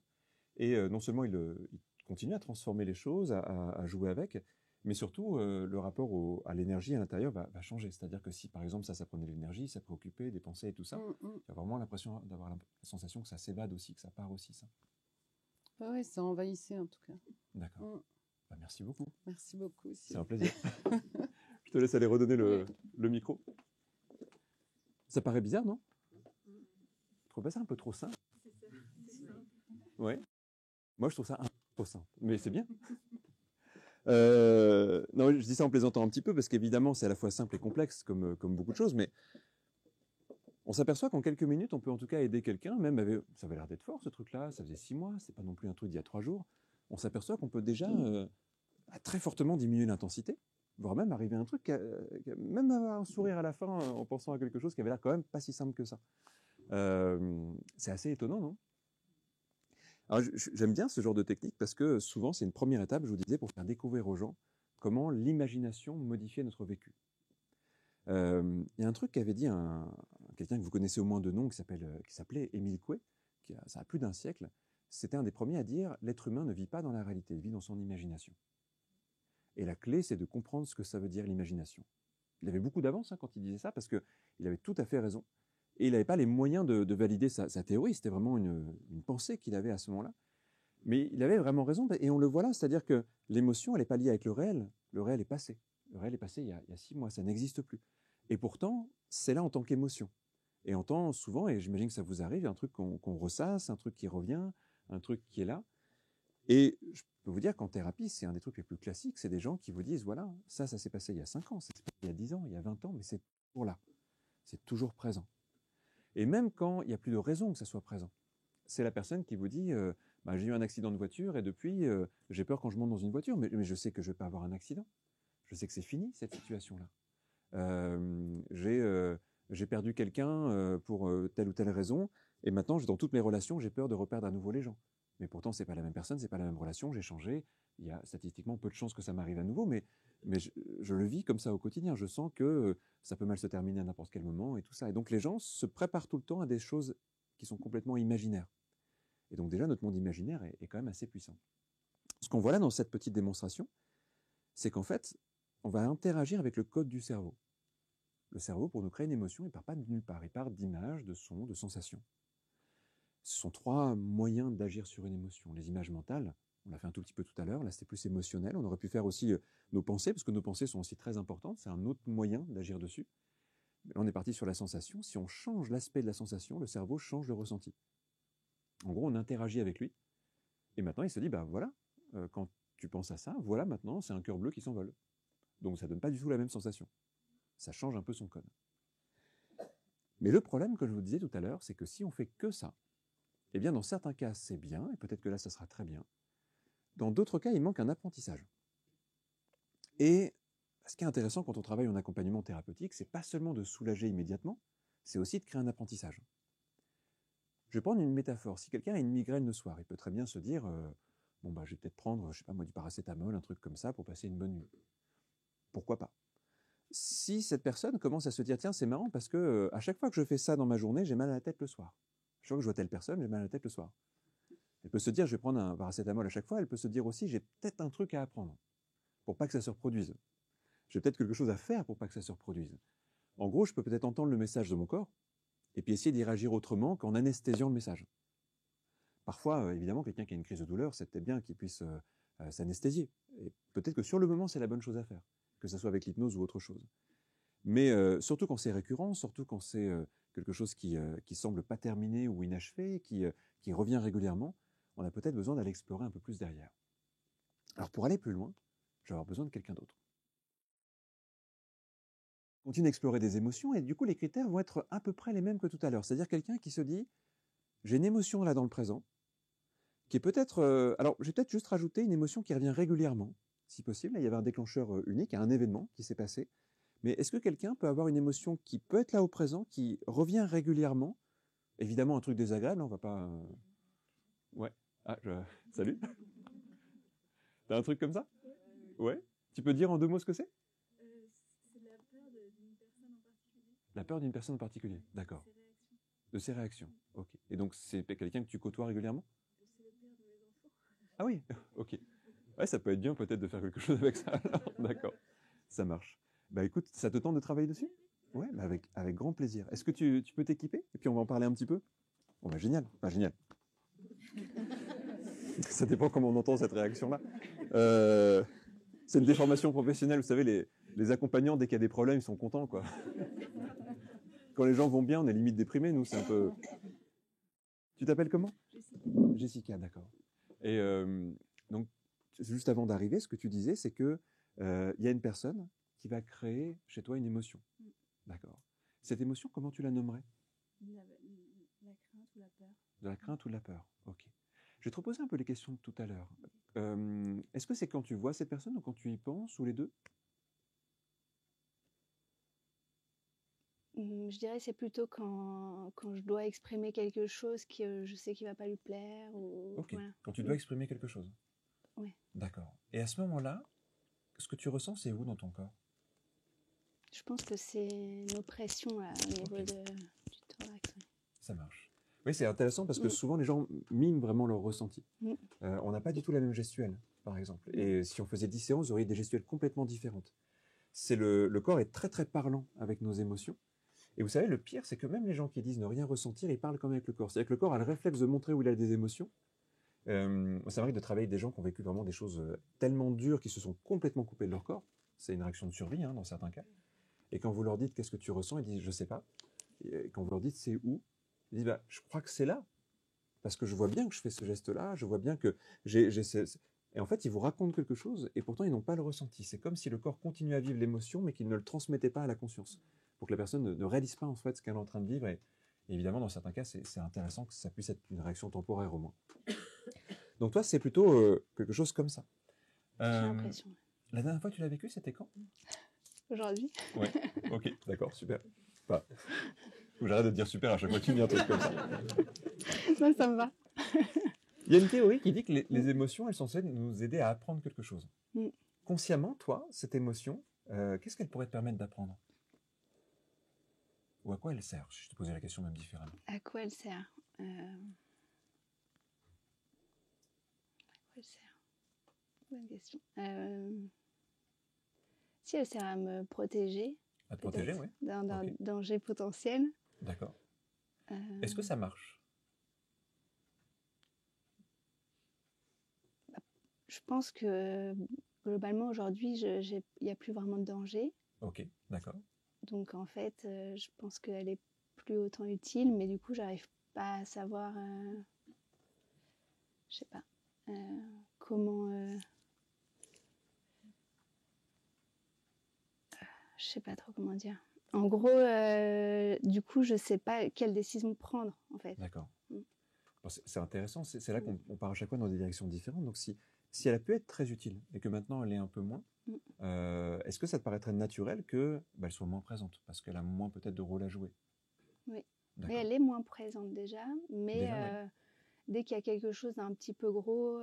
Et non seulement il continue à transformer les choses, à jouer avec, mais surtout le rapport à l'énergie à l'intérieur va changer. C'est-à-dire que si par exemple ça prenait de l'énergie, ça préoccupait, des pensées et tout ça, tu as vraiment l'impression d'avoir la sensation que ça s'évade aussi, que ça part aussi, ça. Ouais, ça envahissait en tout cas. D'accord. Bah, merci beaucoup. Merci beaucoup. C'est un plaisir. Je te laisse aller redonner le micro. Ça paraît bizarre, non? Je trouve pas ça un peu trop simple? Ouais. Moi, je trouve ça un peu trop simple, mais c'est bien. Non, je dis ça en plaisantant un petit peu parce qu'évidemment, c'est à la fois simple et complexe, comme beaucoup de choses, mais on s'aperçoit qu'en quelques minutes, on peut en tout cas aider quelqu'un, même ça avait l'air d'être fort ce truc-là, ça faisait 6 mois, c'est pas non plus un truc d'il y a 3 jours. On s'aperçoit qu'on peut déjà très fortement diminuer l'intensité, voire même arriver à un truc, même avoir un sourire à la fin en pensant à quelque chose qui avait l'air quand même pas si simple que ça. C'est assez étonnant, non? Alors, j'aime bien ce genre de technique parce que souvent, c'est une première étape, je vous disais, pour faire découvrir aux gens comment l'imagination modifiait notre vécu. Il y a un truc qu'avait dit quelqu'un que vous connaissez au moins de nom, qui s'appelait Émile Coué, ça a plus d'un siècle. C'était un des premiers à dire « L'être humain ne vit pas dans la réalité, il vit dans son imagination ». Et la clé, c'est de comprendre ce que ça veut dire l'imagination. Il avait beaucoup d'avance quand il disait ça, parce qu'il avait tout à fait raison. Et il n'avait pas les moyens de valider sa théorie, c'était vraiment une pensée qu'il avait à ce moment-là. Mais il avait vraiment raison, et on le voit là, c'est-à-dire que l'émotion, elle n'est pas liée avec le réel est passé. Le réel est passé il y a 6 mois, ça n'existe plus. Et pourtant, c'est là en tant qu'émotion. Et en tant souvent, et j'imagine que ça vous arrive, un truc qu'on ressasse, un truc qui revient, un truc qui est là. Et je peux vous dire qu'en thérapie, c'est un des trucs les plus classiques, c'est des gens qui vous disent, voilà, ça s'est passé il y a 5 ans, ça s'est passé il y a 10 ans, il y a 20 ans, mais c'est toujours là. C'est toujours présent. Et même quand il n'y a plus de raison que ça soit présent, c'est la personne qui vous dit j'ai eu un accident de voiture et depuis, j'ai peur quand je monte dans une voiture, mais je sais que je ne vais pas avoir un accident. Je sais que c'est fini, cette situation-là. J'ai perdu quelqu'un pour telle ou telle raison, et maintenant, dans toutes mes relations, j'ai peur de reperdre à nouveau les gens. Mais pourtant, ce n'est pas la même personne, ce n'est pas la même relation, j'ai changé. Il y a statistiquement peu de chances que ça m'arrive à nouveau, mais je le vis comme ça au quotidien. Je sens que ça peut mal se terminer à n'importe quel moment et tout ça. Et donc, les gens se préparent tout le temps à des choses qui sont complètement imaginaires. Et donc déjà, notre monde imaginaire est quand même assez puissant. Ce qu'on voit là dans cette petite démonstration, c'est qu'en fait, on va interagir avec le code du cerveau. Le cerveau, pour nous créer une émotion, il ne part pas de nulle part, il part d'images, de sons, de sensations. Ce sont 3 moyens d'agir sur une émotion. Les images mentales, on l'a fait un tout petit peu tout à l'heure, là c'était plus émotionnel. On aurait pu faire aussi nos pensées, parce que nos pensées sont aussi très importantes, c'est un autre moyen d'agir dessus. Mais là on est parti sur la sensation. Si on change l'aspect de la sensation, le cerveau change le ressenti. En gros, on interagit avec lui, et maintenant il se dit, bah voilà, quand tu penses à ça, voilà maintenant, c'est un cœur bleu qui s'envole. Donc ça donne pas du tout la même sensation. Ça change un peu son code. Mais le problème, comme je vous disais tout à l'heure, c'est que si on fait que ça, eh bien dans certains cas c'est bien, et peut-être que là ça sera très bien. Dans d'autres cas, il manque un apprentissage. Et ce qui est intéressant quand on travaille en accompagnement thérapeutique, c'est pas seulement de soulager immédiatement, c'est aussi de créer un apprentissage. Je vais prendre une métaphore. Si quelqu'un a une migraine le soir, il peut très bien se dire bon bah je vais peut-être prendre, je sais pas moi, du paracétamol, un truc comme ça pour passer une bonne nuit. Pourquoi pas? Si cette personne commence à se dire tiens, c'est marrant parce que à chaque fois que je fais ça dans ma journée, j'ai mal à la tête le soir. Chaque fois que je vois telle personne, j'ai mal à la tête le soir. Elle peut se dire je vais prendre un paracétamol à chaque fois, elle peut se dire aussi j'ai peut-être un truc à apprendre pour pas que ça se reproduise. J'ai peut-être quelque chose à faire pour pas que ça se reproduise. En gros, je peux peut-être entendre le message de mon corps et puis essayer d'y réagir autrement qu'en anesthésiant le message. Parfois, évidemment, quelqu'un qui a une crise de douleur, c'est peut-être bien qu'il puisse s'anesthésier. Et peut-être que sur le moment, c'est la bonne chose à faire, que ce soit avec l'hypnose ou autre chose. Mais surtout quand c'est récurrent, surtout quand c'est quelque chose qui semble pas terminé ou inachevé, qui revient régulièrement, on a peut-être besoin d'aller explorer un peu plus derrière. Alors pour aller plus loin, je vais avoir besoin de quelqu'un d'autre. Continue à explorer des émotions et du coup les critères vont être à peu près les mêmes que tout à l'heure. C'est-à-dire quelqu'un qui se dit j'ai une émotion là dans le présent, qui est peut-être... alors je vais peut-être juste rajouter une émotion qui revient régulièrement, si possible. Là, il y avait un déclencheur unique, un événement qui s'est passé. Mais est-ce que quelqu'un peut avoir une émotion qui peut être là au présent, qui revient régulièrement? Évidemment un truc désagréable, on va pas... Ouais. Ah, salut. T'as un truc comme ça? Ouais. Tu peux dire en 2 mots ce que c'est? C'est la peur d'une personne en particulier. La peur d'une personne en particulier, d'accord. De ses réactions, ok. Et donc c'est quelqu'un que tu côtoies régulièrement? C'est le père de mes enfants. Ah oui, ok. Ouais, ça peut être bien peut-être de faire quelque chose avec ça. D'accord, ça marche. Bah écoute, ça te tente de travailler dessus? Ouais, bah avec grand plaisir. Est-ce que tu peux t'équiper? Et puis on va en parler un petit peu? Bon bah génial, bah génial. Ça dépend comment on entend cette réaction-là. C'est une déformation professionnelle, vous savez, les accompagnants, dès qu'il y a des problèmes, ils sont contents, quoi. Quand les gens vont bien, on est limite déprimés, nous, c'est un peu... Tu t'appelles comment? Jessica. Jessica, d'accord. Et donc, juste avant d'arriver, ce que tu disais, c'est que il y a une personne qui va créer chez toi une émotion. D'accord. Cette émotion, comment tu la nommerais? La crainte ou la peur. De la crainte ou de la peur, ok. Je vais te reposer un peu les questions de tout à l'heure. Est-ce que c'est quand tu vois cette personne ou quand tu y penses, ou les deux? Je dirais que c'est plutôt quand je dois exprimer quelque chose que je sais qu'il ne va pas lui plaire. Ou, Ok, voilà. quand tu dois exprimer quelque chose. Oui. D'accord. Et à ce moment-là, ce que tu ressens, c'est où dans ton corps? Je pense que c'est une oppression là, au niveau du thorax. Ouais. Ça marche. Oui, c'est intéressant parce que souvent les gens miment vraiment leur ressenti. On n'a pas du tout la même gestuelle, par exemple. Et si on faisait 10 séances, vous auriez des gestuelles complètement différentes. Le corps est très très parlant avec nos émotions. Et vous savez, le pire, c'est que même les gens qui disent ne rien ressentir, ils parlent comme avec le corps. C'est-à-dire que le corps a le réflexe de montrer où il a des émotions. Ça m'arrive de travailler avec des gens qui ont vécu vraiment des choses tellement dures qu'ils se sont complètement coupés de leur corps. C'est une réaction de survie, dans certains cas. Et quand vous leur dites qu'est-ce que tu ressens, ils disent je sais pas. Et quand vous leur dites c'est où, ils disent bah, je crois que c'est là. Parce que je vois bien que je fais ce geste-là, je vois bien que Et en fait, ils vous racontent quelque chose et pourtant ils n'ont pas le ressenti. C'est comme si le corps continuait à vivre l'émotion mais qu'il ne le transmettait pas à la conscience. Pour que la personne ne réalise pas en fait ce qu'elle est en train de vivre. Et évidemment, dans certains cas, c'est intéressant que ça puisse être une réaction temporaire au moins. Donc toi, c'est plutôt quelque chose comme ça. J'ai l'impression. La dernière fois que tu l'as vécu, c'était quand? Aujourd'hui. Ouais, ok, d'accord, super. Faut que j'arrête de te dire super à chaque fois que tu dis un truc comme ça. Non, ça me va. Il y a une théorie qui dit que les émotions, elles sont censées nous aider à apprendre quelque chose. Consciemment, toi, cette émotion, qu'est-ce qu'elle pourrait te permettre d'apprendre? Ou à quoi elle sert? Je te posais la question même différemment. À quoi elle sert? À quoi elle sert? Bonne question. Si elle sert à me protéger. À te protéger, oui. D'un danger potentiel. D'accord. Est-ce que ça marche? je pense que globalement aujourd'hui, il n'y a plus vraiment de danger. Ok, d'accord. Donc en fait, je pense qu'elle est plus autant utile, mais du coup, j'arrive pas à savoir, je sais pas, comment, je sais pas trop comment dire. En gros, du coup, je sais pas quelle décision prendre, en fait. D'accord. Mm. Bon, c'est intéressant, c'est là qu'on part à chaque fois dans des directions différentes. Donc si elle a pu être très utile et que maintenant elle est un peu moins, est-ce que ça te paraîtrait naturel que elle soit moins présente parce qu'elle a moins peut-être de rôle à jouer? Oui, mais D'accord. elle est moins présente déjà, mais Déjà, ouais. dès qu'il y a quelque chose d'un petit peu gros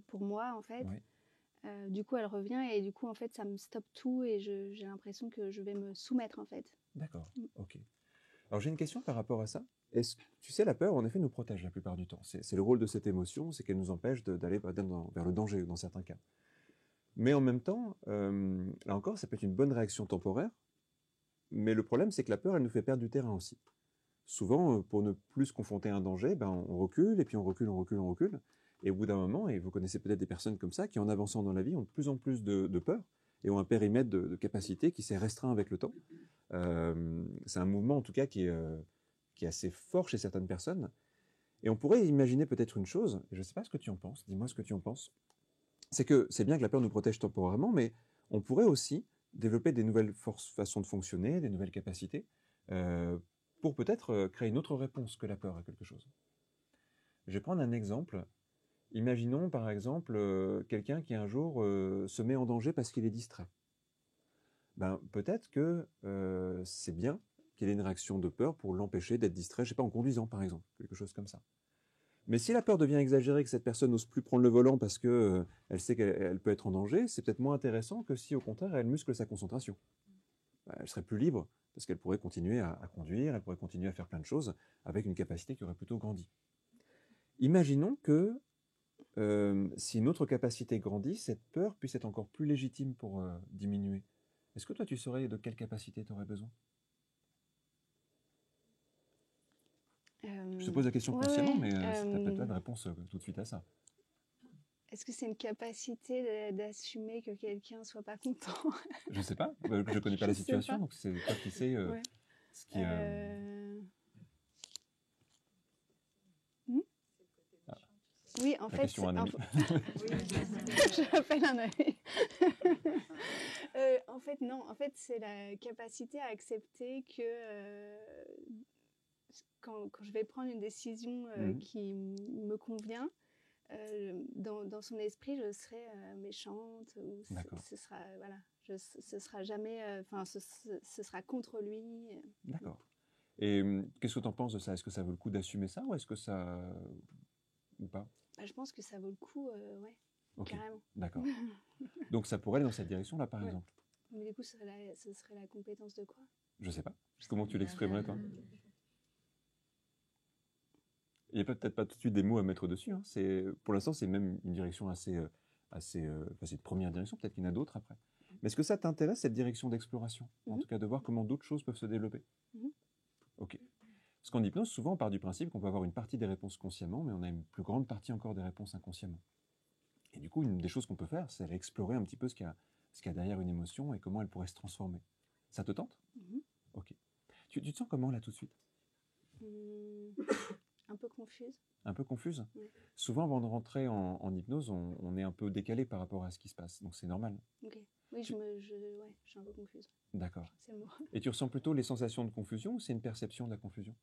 pour moi, en fait, Ouais. du coup, elle revient et du coup, en fait, ça me stoppe tout et j'ai l'impression que je vais me soumettre, en fait. D'accord, ok. Alors j'ai une question par rapport à ça. Tu sais, la peur, en effet, nous protège la plupart du temps. C'est le rôle de cette émotion, c'est qu'elle nous empêche d'aller vers le danger dans certains cas. Mais en même temps, là encore, ça peut être une bonne réaction temporaire. Mais le problème, c'est que la peur, elle nous fait perdre du terrain aussi. Souvent, pour ne plus se confronter à un danger, on recule, et puis on recule, on recule, on recule. Et au bout d'un moment, et vous connaissez peut-être des personnes comme ça, qui en avançant dans la vie ont de plus en plus de peur, et ont un périmètre de capacité qui s'est restreint avec le temps. C'est un mouvement, en tout cas, qui est assez fort chez certaines personnes. Et on pourrait imaginer peut-être une chose, et je ne sais pas ce que tu en penses, dis-moi ce que tu en penses, c'est que c'est bien que la peur nous protège temporairement, mais on pourrait aussi développer des nouvelles façons de fonctionner, des nouvelles capacités, euh, pour peut-être créer une autre réponse que la peur à quelque chose. Je vais prendre un exemple. Imaginons par exemple quelqu'un qui un jour se met en danger parce qu'il est distrait. Peut-être que c'est bien qu'il ait une réaction de peur pour l'empêcher d'être distrait, je sais pas, en conduisant par exemple, quelque chose comme ça. Mais si la peur devient exagérée, que cette personne n'ose plus prendre le volant parce que elle sait qu'elle peut être en danger, c'est peut-être moins intéressant que si au contraire elle muscle sa concentration. Elle serait plus libre parce qu'elle pourrait continuer à conduire, elle pourrait continuer à faire plein de choses avec une capacité qui aurait plutôt grandi. Imaginons que si une autre capacité grandit, cette peur puisse être encore plus légitime pour diminuer. Est-ce que toi tu saurais de quelle capacité tu aurais besoin? Je te pose la question Ouais, consciemment, ouais, mais tu n'as peut-être pas de réponse tout de suite à ça. est-ce que c'est une capacité d'assumer que quelqu'un soit pas content? Je sais pas, je connais pas Je la sais situation, pas. donc c'est toi qui sais Ouais. ce qui. Hmm? Ah, Oui, en la fait, question à un ami. je rappelle un ami. En fait, non. En fait, c'est la capacité à accepter que quand je vais prendre une décision qui me convient, dans son esprit, je serai méchante ou ce sera voilà, ce sera jamais, enfin, ce sera contre lui. D'accord. Et qu'est-ce que tu en penses de ça? Est-ce que ça vaut le coup d'assumer ça ou est-ce que ça ou pas? Je pense que ça vaut le coup, ouais, okay. Carrément. D'accord. Donc ça pourrait aller dans cette direction-là, par exemple. Mais du coup, ce serait la compétence de quoi? Je sais pas. Comment tu l'exprimerais, toi? Il n'y a peut-être pas tout de suite des mots à mettre dessus. Hein. Pour l'instant, c'est même une direction assez, c'est une première direction. Peut-être qu'il y en a d'autres après. Mais est-ce que ça t'intéresse, cette direction d'exploration? En tout cas, de voir comment d'autres choses peuvent se développer? Ok. Parce qu'en hypnose, souvent, on part du principe qu'on peut avoir une partie des réponses consciemment, mais on a une plus grande partie encore des réponses inconsciemment. Et du coup, une des choses qu'on peut faire, c'est aller explorer un petit peu ce qu'il y a derrière une émotion et comment elle pourrait se transformer. Ça te tente? Ok. Tu te sens comment, là, tout de suite? Un peu confuse. Un peu confuse? Oui. Souvent, avant de rentrer en hypnose, on est un peu décalé par rapport à ce qui se passe. Donc, c'est normal. Ok. Oui, je suis un peu confuse. D'accord. C'est le mot. Et tu ressens plutôt les sensations de confusion ou c'est une perception de la confusion?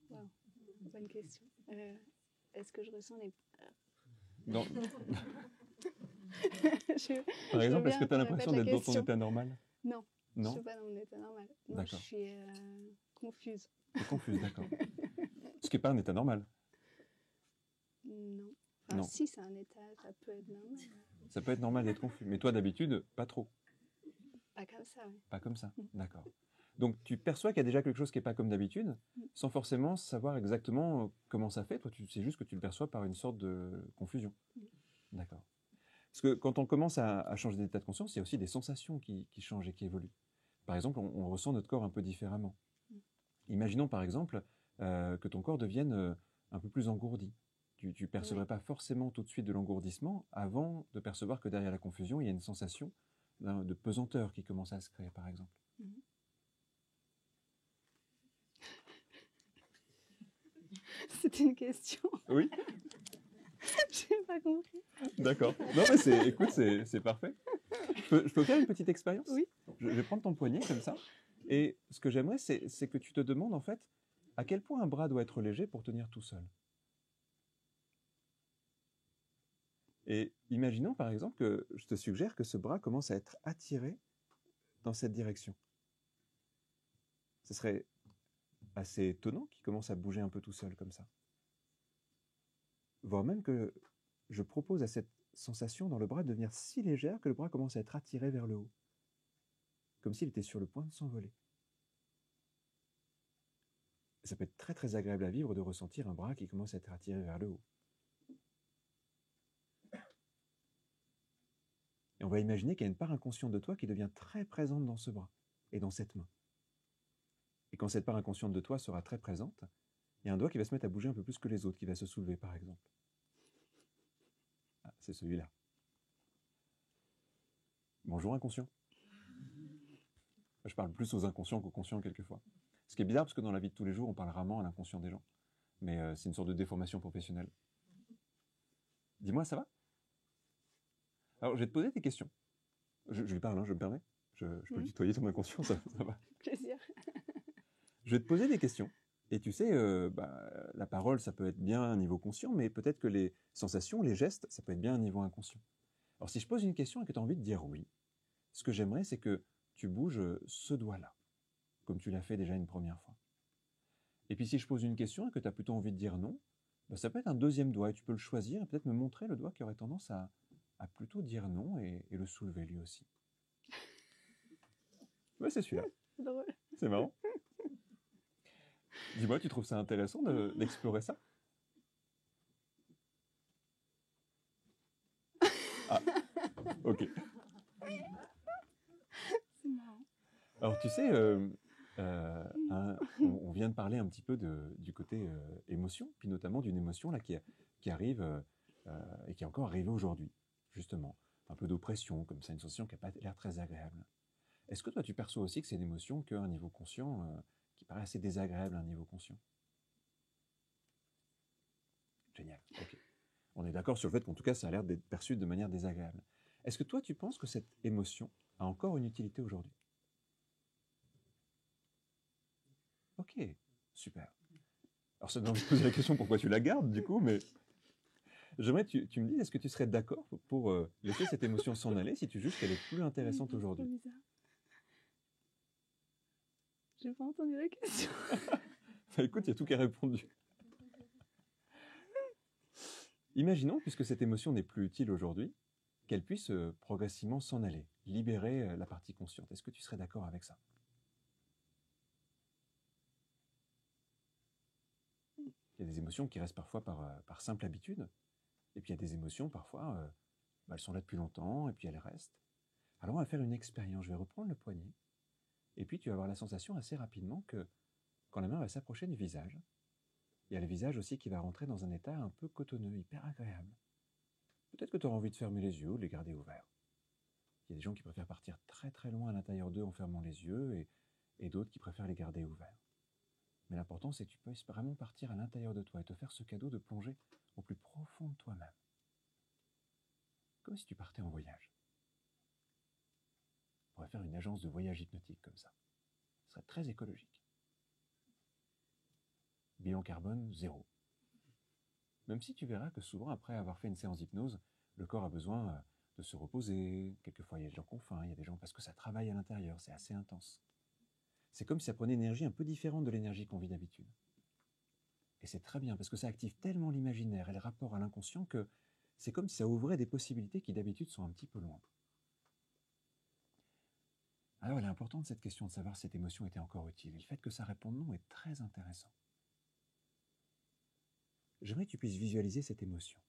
Wow. Bonne question. Est-ce que je ressens les... Non. Par exemple, est-ce que tu as l'impression d'être dans ton état normal? Non. Non. Je ne suis pas dans mon état normal. Non, je suis confuse. Tu es confuse, d'accord. Ce qui n'est pas un état normal. Non. Enfin, non. Si, c'est un état, ça peut être normal. Ça peut être normal d'être confus. Mais toi, d'habitude, pas trop. Pas comme ça, oui. Pas comme ça, d'accord. Donc, tu perçois qu'il y a déjà quelque chose qui n'est pas comme d'habitude, sans forcément savoir exactement comment ça fait. Toi, tu sais juste que tu le perçois par une sorte de confusion. D'accord. Parce que quand on commence à changer d'état de conscience, il y a aussi des sensations qui changent et qui évoluent. Par exemple, on ressent notre corps un peu différemment. Imaginons par exemple que ton corps devienne un peu plus engourdi, Tu ne percevrais pas forcément tout de suite de l'engourdissement avant de percevoir que derrière la confusion, il y a une sensation de pesanteur qui commence à se créer, par exemple. C'était une question. Oui. Je n'ai pas compris. D'accord. Non, mais écoute, c'est parfait. Je peux faire une petite expérience? Oui. Je vais prendre ton poignet comme ça. Et ce que j'aimerais, c'est que tu te demandes, en fait, à quel point un bras doit être léger pour tenir tout seul. Et imaginons, par exemple, que je te suggère que ce bras commence à être attiré dans cette direction. Ce serait assez étonnant qu'il commence à bouger un peu tout seul comme ça. Voire même que je propose à cette sensation dans le bras de devenir si légère que le bras commence à être attiré vers le haut. Comme s'il était sur le point de s'envoler. Ça peut être très très agréable à vivre de ressentir un bras qui commence à être attiré vers le haut. Et on va imaginer qu'il y a une part inconsciente de toi qui devient très présente dans ce bras et dans cette main. Et quand cette part inconsciente de toi sera très présente, il y a un doigt qui va se mettre à bouger un peu plus que les autres, qui va se soulever par exemple. Ah, c'est celui-là. Bonjour inconscient. Je parle plus aux inconscients qu'aux conscients quelquefois. Ce qui est bizarre parce que dans la vie de tous les jours, on parle rarement à l'inconscient des gens. Mais c'est une sorte de déformation professionnelle. Dis-moi, ça va? Alors, je vais te poser des questions. Je lui parle, hein, je me permets. Je peux le tutoyer ton inconscient, ça va. Plaisir. Je vais te poser des questions. Et tu sais, la parole, ça peut être bien à un niveau conscient, mais peut-être que les sensations, les gestes, ça peut être bien à un niveau inconscient. Alors, si je pose une question et que tu as envie de dire oui, ce que j'aimerais, c'est que tu bouges ce doigt-là, comme tu l'as fait déjà une première fois. Et puis, si je pose une question et que tu as plutôt envie de dire non, ça peut être un deuxième doigt et tu peux le choisir et peut-être me montrer le doigt qui aurait tendance à plutôt dire non et le soulever lui aussi. Ouais, c'est celui-là. C'est drôle. C'est marrant. Dis-moi, tu trouves ça intéressant d'explorer ça? Ah, ok. C'est marrant. Alors, tu sais, on vient de parler un petit peu du côté émotion, puis notamment d'une émotion là, qui arrive et qui est encore arrivée aujourd'hui, justement. Un peu d'oppression, comme ça, une sensation qui n'a pas l'air très agréable. Est-ce que toi, tu perçois aussi que c'est une émotion qu'à un niveau conscient qui paraît assez désagréable à un niveau conscient? Génial, ok. On est d'accord sur le fait qu'en tout cas, ça a l'air d'être perçu de manière désagréable. Est-ce que toi, tu penses que cette émotion a encore une utilité aujourd'hui? Ok, super. Alors ça donne envie de poser la question pourquoi tu la gardes du coup, mais j'aimerais que tu me dises, est-ce que tu serais d'accord pour laisser cette émotion s'en aller si tu juges qu'elle est plus intéressante aujourd'hui? C'est bizarre. J'ai pas entendu la question. Écoute, il y a tout qui est répondu. Imaginons, puisque cette émotion n'est plus utile aujourd'hui, qu'elle puisse progressivement s'en aller, libérer la partie consciente. Est-ce que tu serais d'accord avec ça? Il y a des émotions qui restent parfois par simple habitude, et puis il y a des émotions parfois, elles sont là depuis longtemps, et puis elles restent. Alors on va faire une expérience, je vais reprendre le poignet, et puis tu vas avoir la sensation assez rapidement que quand la main va s'approcher du visage, il y a le visage aussi qui va rentrer dans un état un peu cotonneux, hyper agréable. Peut-être que tu auras envie de fermer les yeux ou de les garder ouverts. Il y a des gens qui préfèrent partir très très loin à l'intérieur d'eux en fermant les yeux et d'autres qui préfèrent les garder ouverts. Mais l'important, c'est que tu puisses vraiment partir à l'intérieur de toi et te faire ce cadeau de plonger au plus profond de toi-même. Comme si tu partais en voyage. On pourrait faire une agence de voyage hypnotique comme ça. Ce serait très écologique. Bilan carbone, 0. Même si tu verras que souvent, après avoir fait une séance d'hypnose, le corps a besoin de se reposer. Quelquefois, il y a des gens qui ont faim, il y a des gens parce que ça travaille à l'intérieur, c'est assez intense. C'est comme si ça prenait une énergie un peu différente de l'énergie qu'on vit d'habitude. Et c'est très bien, parce que ça active tellement l'imaginaire et le rapport à l'inconscient que c'est comme si ça ouvrait des possibilités qui d'habitude sont un petit peu loin. Alors, il est important de cette question de savoir si cette émotion était encore utile. Et le fait que ça réponde non est très intéressant. J'aimerais que tu puisses visualiser cette émotion.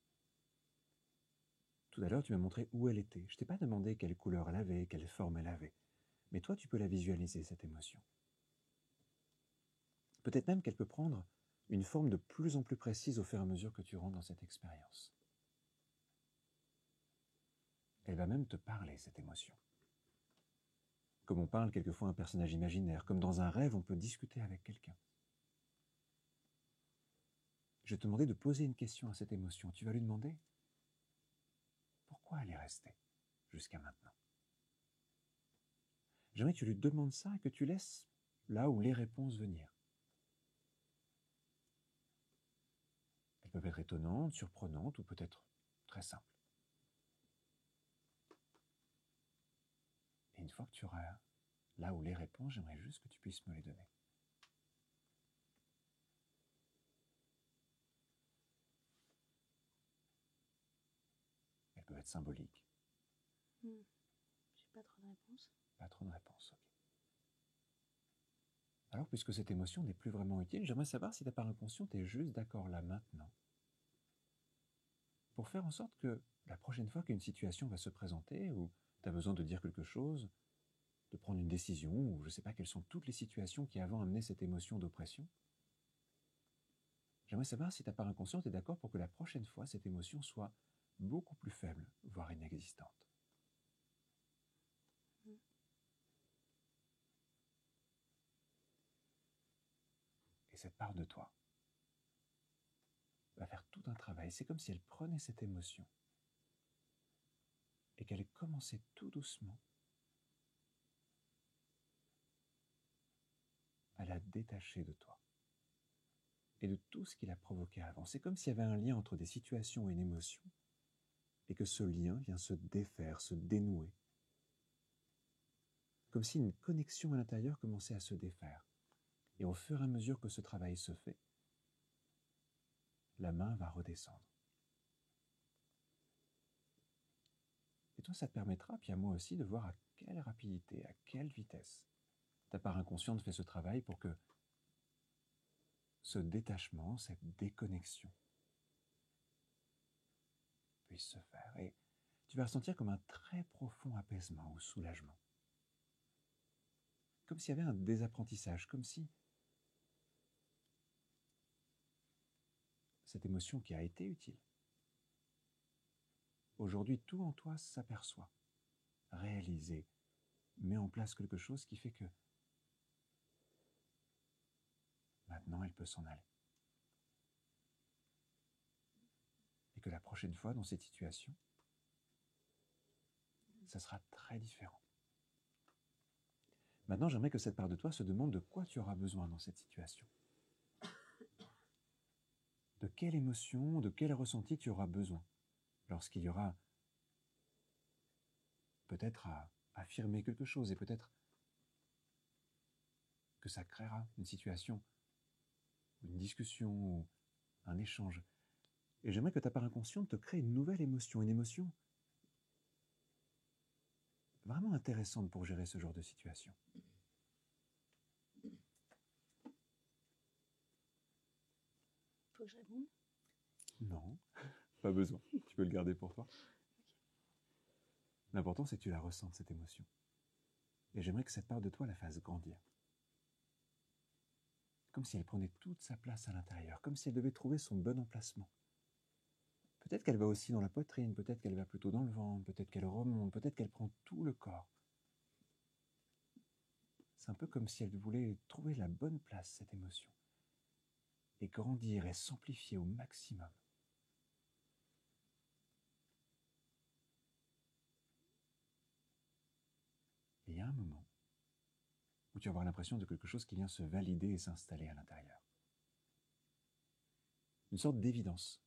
Tout à l'heure, tu m'as montré où elle était. Je ne t'ai pas demandé quelle couleur elle avait, quelle forme elle avait. Mais toi, tu peux la visualiser, cette émotion. Peut-être même qu'elle peut prendre une forme de plus en plus précise au fur et à mesure que tu rentres dans cette expérience. Elle va même te parler, cette émotion. Comme on parle quelquefois à un personnage imaginaire, comme dans un rêve, on peut discuter avec quelqu'un. Je vais te demander de poser une question à cette émotion. Tu vas lui demander pourquoi elle est restée jusqu'à maintenant. J'aimerais que tu lui demandes ça et que tu laisses là où les réponses venir. Elles peuvent être étonnantes, surprenantes ou peut-être très simples. Et une fois que tu auras là où les réponses, j'aimerais juste que tu puisses me les donner. Elles peuvent être symboliques. J'ai pas trop de réponses. Pas trop de réponses, ok. Alors, puisque cette émotion n'est plus vraiment utile, j'aimerais savoir si ta part inconsciente est juste d'accord là maintenant pour faire en sorte que la prochaine fois qu'une situation va se présenter ou tu as besoin de dire quelque chose, de prendre une décision, ou je ne sais pas quelles sont toutes les situations qui avant amenaient cette émotion d'oppression, j'aimerais savoir si ta part inconsciente est d'accord pour que la prochaine fois, cette émotion soit beaucoup plus faible, voire inexistante. Et cette part de toi va faire tout un travail. C'est comme si elle prenait cette émotion et qu'elle commençait tout doucement à la détacher de toi et de tout ce qui l'a provoqué avant. C'est comme s'il y avait un lien entre des situations et une émotion et que ce lien vient se défaire, se dénouer. Comme si une connexion à l'intérieur commençait à se défaire. Et au fur et à mesure que ce travail se fait, la main va redescendre. Et toi, ça te permettra, puis à moi aussi, de voir à quelle rapidité, à quelle vitesse ta part inconsciente fait ce travail pour que ce détachement, cette déconnexion puisse se faire. Et tu vas ressentir comme un très profond apaisement ou soulagement. Comme s'il y avait un désapprentissage, comme si cette émotion qui a été utile, aujourd'hui tout en toi s'aperçoit, réalise et met en place quelque chose qui fait que maintenant elle peut s'en aller. Et que la prochaine fois dans cette situation, ça sera très différent. Maintenant, j'aimerais que cette part de toi se demande de quoi tu auras besoin dans cette situation. De quelle émotion, de quel ressenti tu auras besoin lorsqu'il y aura peut-être à affirmer quelque chose et peut-être que ça créera une situation, une discussion, ou un échange. Et j'aimerais que ta part inconsciente te crée une nouvelle émotion, une émotion vraiment intéressante pour gérer ce genre de situation. Faut que je réponde ? Non, pas besoin. Tu peux le garder pour toi. L'important, c'est que tu la ressentes, cette émotion. Et j'aimerais que cette part de toi la fasse grandir. Comme si elle prenait toute sa place à l'intérieur, comme si elle devait trouver son bon emplacement. Peut-être qu'elle va aussi dans la poitrine, peut-être qu'elle va plutôt dans le ventre, peut-être qu'elle remonte, peut-être qu'elle prend tout le corps. C'est un peu comme si elle voulait trouver la bonne place, cette émotion, et grandir et s'amplifier au maximum. Et il y a un moment où tu vas avoir l'impression de quelque chose qui vient se valider et s'installer à l'intérieur. Une sorte d'évidence.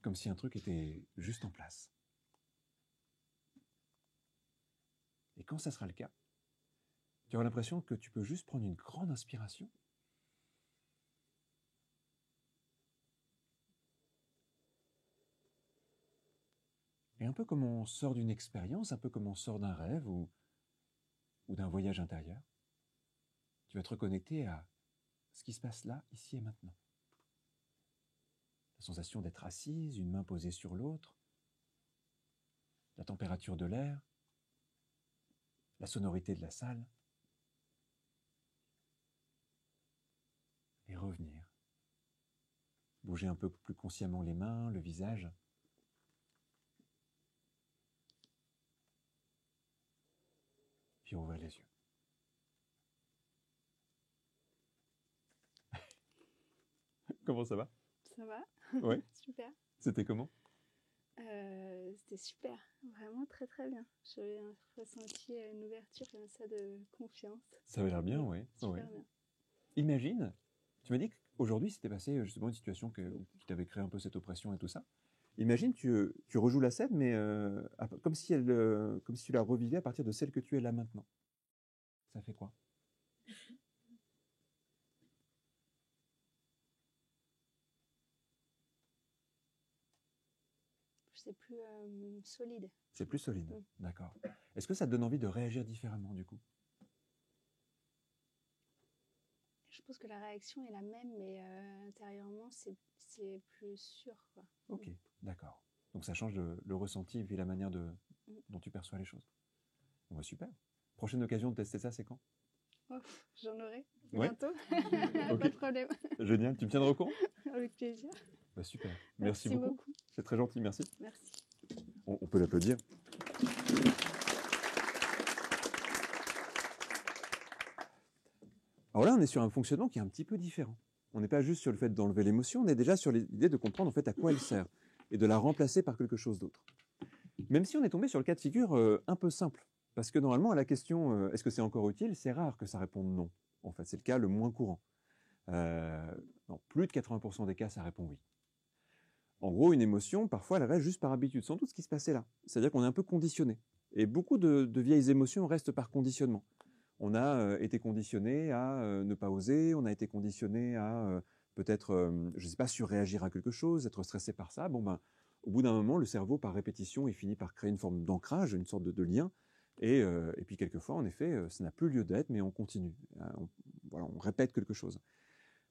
Comme si un truc était juste en place. Et quand ça sera le cas, tu auras l'impression que tu peux juste prendre une grande inspiration et un peu comme on sort d'une expérience, un peu comme on sort d'un rêve ou d'un voyage intérieur, tu vas te reconnecter à ce qui se passe là, ici et maintenant. La sensation d'être assise, une main posée sur l'autre, la température de l'air, la sonorité de la salle. revenir. Bougez un peu plus consciemment les mains, le visage. Puis ouvrez les yeux. Comment ça va? Ça va? Ouais. Super. C'était comment? C'était super, vraiment très très bien. J'avais ressenti une ouverture comme ça de confiance. Ça avait l'air bien, oui. Super Ouais. bien. Imagine, tu m'as dit qu'aujourd'hui s'était passé justement une situation qui t'avait créé un peu cette oppression et tout ça. Imagine, tu rejoues la scène, mais comme si tu la revivais à partir de celle que tu es là maintenant. Ça fait quoi? C'est plus solide. C'est plus solide, d'accord. Est-ce que ça te donne envie de réagir différemment du coup? Je pense que la réaction est la même, mais intérieurement, c'est plus sûr, quoi. Ok, d'accord. Donc ça change le ressenti et puis la manière dont tu perçois les choses. Bon, bah, super. Prochaine occasion de tester ça, c'est quand? Oh, j'en aurai Ouais. bientôt. Ok. Pas de problème. Génial, tu me tiendras au courant? Avec plaisir. Bah, super. Merci beaucoup. beaucoup. C'est très gentil, merci. Merci. On peut l'applaudir. Alors là, on est sur un fonctionnement qui est un petit peu différent. On n'est pas juste sur le fait d'enlever l'émotion, on est déjà sur l'idée de comprendre en fait à quoi elle sert et de la remplacer par quelque chose d'autre. Même si on est tombé sur le cas de figure un peu simple, parce que normalement à la question est-ce que c'est encore utile, c'est rare que ça réponde non. En fait, c'est le cas le moins courant. Dans plus de 80% des cas, ça répond oui. En gros, une émotion, parfois, elle reste juste par habitude, sans doute ce qui se passait là. C'est-à-dire qu'on est un peu conditionné. Et beaucoup de vieilles émotions restent par conditionnement. On a été conditionné à ne pas oser, on a été conditionné à peut-être, je ne sais pas, surréagir à quelque chose, être stressé par ça. Bon, ben, au bout d'un moment, le cerveau, par répétition, il finit par créer une forme d'ancrage, une sorte de lien. Et puis, quelquefois, en effet, ça n'a plus lieu d'être, mais on continue. On répète quelque chose.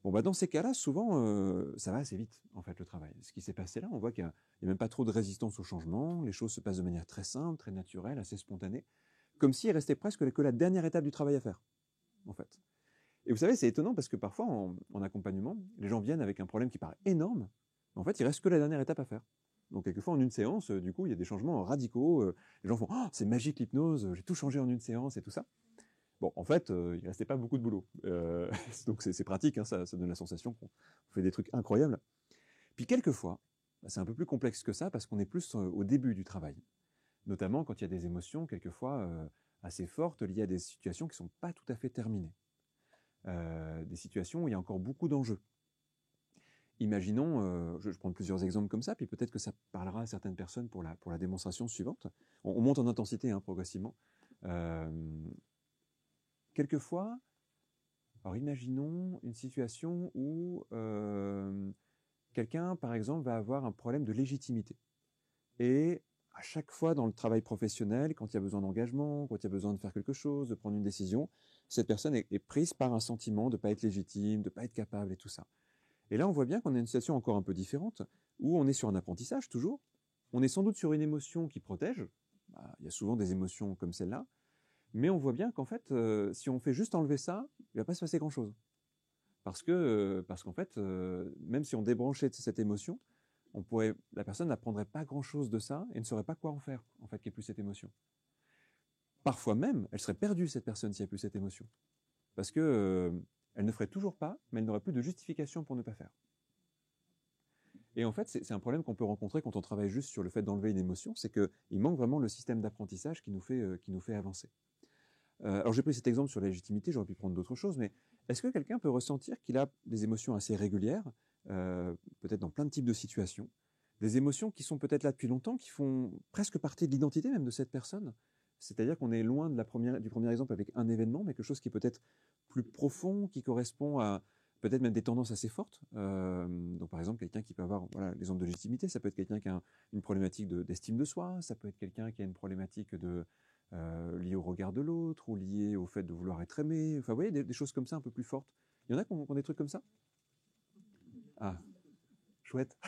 Bon, bah dans ces cas-là, souvent, ça va assez vite, en fait, le travail. Ce qui s'est passé là, on voit qu'il n'y a même pas trop de résistance au changement, les choses se passent de manière très simple, très naturelle, assez spontanée, comme s'il restait presque que la dernière étape du travail à faire, en fait. Et vous savez, c'est étonnant parce que parfois, en accompagnement, les gens viennent avec un problème qui paraît énorme, mais en fait, il reste que la dernière étape à faire. Donc, quelquefois, en une séance, du coup, il y a des changements radicaux. Les gens font « Oh, c'est magique l'hypnose, j'ai tout changé en une séance et tout ça ». Bon, en fait, il ne restait pas beaucoup de boulot. Donc c'est pratique, hein, ça donne la sensation qu'on fait des trucs incroyables. Puis quelquefois, c'est un peu plus complexe que ça parce qu'on est plus au début du travail. Notamment quand il y a des émotions, quelquefois assez fortes, liées à des situations qui ne sont pas tout à fait terminées. Des situations où il y a encore beaucoup d'enjeux. Imaginons, je prends plusieurs exemples comme ça, puis peut-être que ça parlera à certaines personnes pour la démonstration suivante. On monte en intensité progressivement. Quelquefois, alors imaginons une situation où quelqu'un, par exemple, va avoir un problème de légitimité. Et à chaque fois dans le travail professionnel, quand il y a besoin d'engagement, quand il y a besoin de faire quelque chose, de prendre une décision, cette personne est prise par un sentiment de ne pas être légitime, de ne pas être capable et tout ça. Et là, on voit bien qu'on a une situation encore un peu différente, où on est sur un apprentissage toujours. On est sans doute sur une émotion qui protège. Il y a souvent des émotions comme celle-là. Mais on voit bien qu'en fait, si on fait juste enlever ça, il ne va pas se passer grand-chose. Parce qu'en fait, même si on débranchait de cette émotion, la personne n'apprendrait pas grand-chose de ça et ne saurait pas quoi en faire, en fait, qu'il n'y ait plus cette émotion. Parfois même, elle serait perdue, cette personne, s'il n'y a plus cette émotion. Parce qu'elle ne ferait toujours pas, mais elle n'aurait plus de justification pour ne pas faire. Et en fait, c'est un problème qu'on peut rencontrer quand on travaille juste sur le fait d'enlever une émotion, c'est qu'il manque vraiment le système d'apprentissage qui nous fait avancer. Alors j'ai pris cet exemple sur la légitimité, j'aurais pu prendre d'autres choses, mais est-ce que quelqu'un peut ressentir qu'il a des émotions assez régulières, peut-être dans plein de types de situations, des émotions qui sont peut-être là depuis longtemps, qui font presque partie de l'identité même de cette personne? C'est-à-dire qu'on est loin du premier exemple avec un événement, mais quelque chose qui est peut-être plus profond, qui correspond à peut-être même des tendances assez fortes. Donc par exemple, quelqu'un qui peut avoir, voilà, l'exemple de légitimité, ça peut être quelqu'un qui a une problématique d'estime de soi, ça peut être quelqu'un qui a une problématique liée au regard de l'autre, ou liée au fait de vouloir être aimé. Enfin, vous voyez, des choses comme ça un peu plus fortes. Il y en a qui ont des trucs comme ça? Ah, chouette.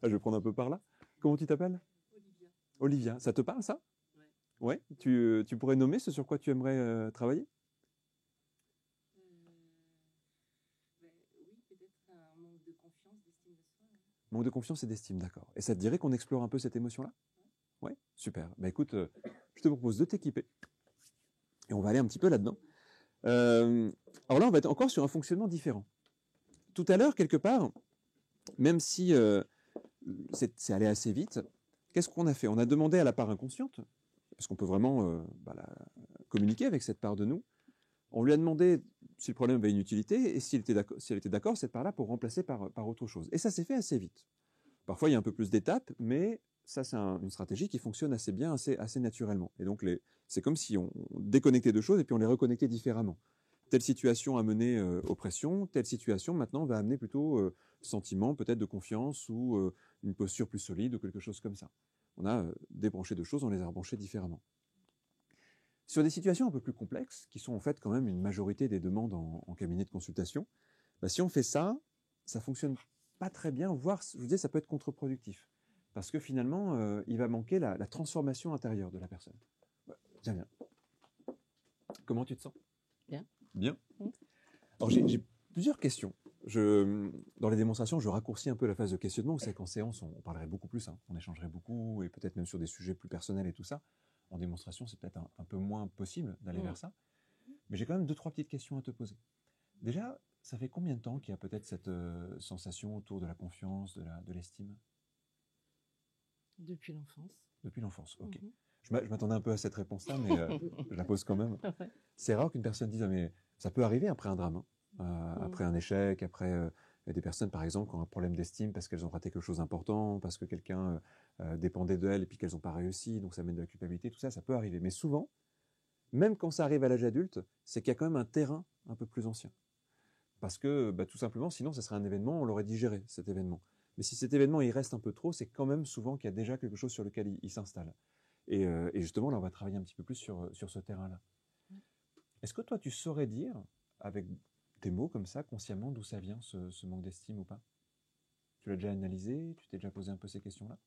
Je vais prendre un peu par là. Comment tu t'appelles? Olivia. Olivia, ça te parle ça? Ouais. Ouais. Tu pourrais nommer ce sur quoi tu aimerais travailler? Oui, peut-être un manque de confiance, d'estime de soi. Ouais. Manque de confiance et d'estime, d'accord. Et ça te dirait qu'on explore un peu cette émotion-là? Ouais, super. Bah écoute, je te propose de t'équiper et on va aller un petit peu là-dedans. Alors là, on va être encore sur un fonctionnement différent. Tout à l'heure, quelque part, même si c'est allé assez vite, qu'est-ce qu'on a fait? On a demandé à la part inconsciente, parce qu'on peut vraiment communiquer avec cette part de nous, on lui a demandé si le problème avait une utilité et si elle était d'accord, cette part-là, pour remplacer par autre chose. Et ça s'est fait assez vite. Parfois, il y a un peu plus d'étapes, mais ça, c'est une stratégie qui fonctionne assez bien, assez naturellement. Et donc, c'est comme si on déconnectait deux choses et puis on les reconnectait différemment. Telle situation a mené oppression, telle situation maintenant va amener plutôt sentiment peut-être de confiance ou une posture plus solide ou quelque chose comme ça. On a débranché deux choses, on les a rebranchées différemment. Sur des situations un peu plus complexes, qui sont en fait quand même une majorité des demandes en cabinet de consultation, bah, si on fait ça, ça fonctionne pas très bien, voire, je vous dis, ça peut être contre-productif. Parce que finalement, il va manquer la transformation intérieure de la personne. Tiens, viens. Comment tu te sens? Bien. Bien. Alors, j'ai plusieurs questions. Dans les démonstrations, je raccourcis un peu la phase de questionnement. Vous savez qu'en séance, on parlerait beaucoup plus, hein, on échangerait beaucoup, et peut-être même sur des sujets plus personnels et tout ça. En démonstration, c'est peut-être un peu moins possible d'aller vers ça. Mais j'ai quand même 2-3 petites questions à te poser. Déjà, ça fait combien de temps qu'il y a peut-être cette sensation autour de la confiance, de l'estime? Depuis l'enfance. Depuis l'enfance, ok. Je m'attendais un peu à cette réponse-là, mais je la pose quand même. Ouais. C'est rare qu'une personne dise, mais ça peut arriver après un drame, hein, après un échec, après des personnes, par exemple, qui ont un problème d'estime parce qu'elles ont raté quelque chose d'important, parce que quelqu'un dépendait d'elles et puis qu'elles n'ont pas réussi, donc ça mène de la culpabilité, tout ça, ça peut arriver. Mais souvent, même quand ça arrive à l'âge adulte, c'est qu'il y a quand même un terrain un peu plus ancien. Parce que, tout simplement, sinon, ça serait un événement, on l'aurait digéré, cet événement. Mais si cet événement, il reste un peu trop, c'est quand même souvent qu'il y a déjà quelque chose sur lequel il s'installe. Et justement, là, on va travailler un petit peu plus sur ce terrain-là. Est-ce que toi, tu saurais dire, avec tes mots comme ça, consciemment, d'où ça vient, ce manque d'estime ou pas? Tu l'as déjà analysé? Tu t'es déjà posé un peu ces questions-là?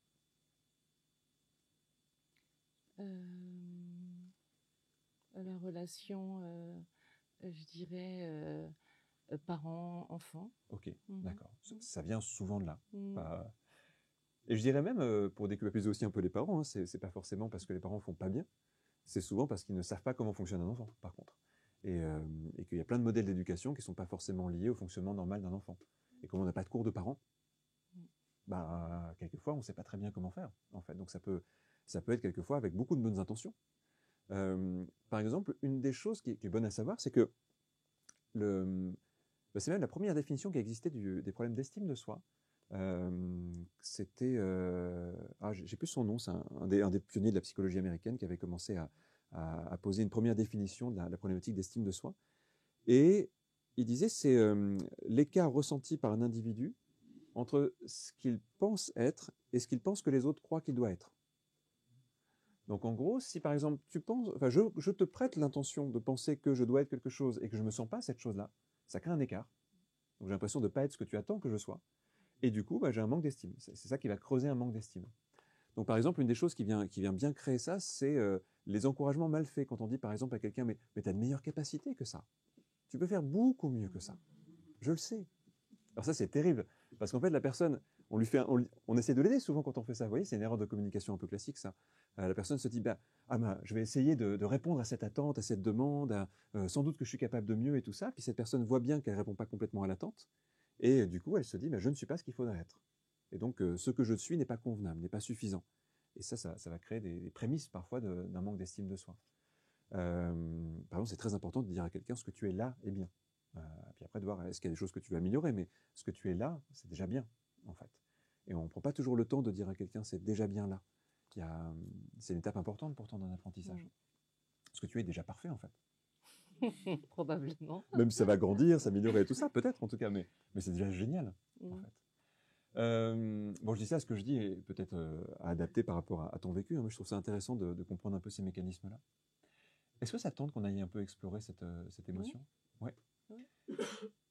La relation, je dirais, parents-enfants. Ok, d'accord. Ça vient souvent de là. Et je dirais même, pour déculpabiliser aussi un peu les parents, hein, c'est pas forcément parce que les parents font pas bien, c'est souvent parce qu'ils ne savent pas comment fonctionne un enfant, par contre. Et qu'il y a plein de modèles d'éducation qui ne sont pas forcément liés au fonctionnement normal d'un enfant. Et comme on n'a pas de cours de parents, quelquefois, on ne sait pas très bien comment faire, en fait. Donc ça peut être quelquefois avec beaucoup de bonnes intentions. Par exemple, une des choses qui est bonne à savoir, c'est que c'est même la première définition qui existait des problèmes d'estime de soi. C'était, j'ai plus son nom, c'est un des pionniers de la psychologie américaine qui avait commencé à poser une première définition de la problématique d'estime de soi. Et il disait c'est l'écart ressenti par un individu entre ce qu'il pense être et ce qu'il pense que les autres croient qu'il doit être. Donc en gros, si par exemple tu penses, je te prête l'intention de penser que je dois être quelque chose et que je me sens pas cette chose-là, ça crée un écart. Donc j'ai l'impression de pas être ce que tu attends que je sois. Et du coup, j'ai un manque d'estime. C'est ça qui va creuser un manque d'estime. Donc par exemple, une des choses qui vient bien créer ça, c'est les encouragements mal faits. Quand on dit par exemple à quelqu'un, mais tu as de meilleures capacités que ça. Tu peux faire beaucoup mieux que ça. Je le sais. Alors ça, c'est terrible. Parce qu'en fait, la personne, on essaie de l'aider souvent quand on fait ça. Vous voyez, c'est une erreur de communication un peu classique, ça. La personne se dit, je vais essayer de répondre à cette attente, à cette demande, sans doute que je suis capable de mieux et tout ça. Puis cette personne voit bien qu'elle ne répond pas complètement à l'attente. Et du coup, elle se dit, je ne suis pas ce qu'il faudrait être. Et donc, ce que je suis n'est pas convenable, n'est pas suffisant. Et ça va créer des prémices parfois d'un manque d'estime de soi. Par exemple, c'est très important de dire à quelqu'un ce que tu es là est bien. Puis après, de voir est-ce qu'il y a des choses que tu veux améliorer, mais ce que tu es là, c'est déjà bien, en fait. Et on ne prend pas toujours le temps de dire à quelqu'un c'est déjà bien là. C'est une étape importante pourtant dans l'apprentissage. Parce que tu es déjà parfait, en fait. Probablement. Même si ça va grandir, s'améliorer et tout ça, peut-être en tout cas, mais c'est déjà génial, en fait. Je dis ça, ce que je dis est peut-être à adapter par rapport à ton vécu, hein, mais je trouve ça intéressant de comprendre un peu ces mécanismes-là. Est-ce que ça tente qu'on aille un peu explorer cette émotion? Ouais.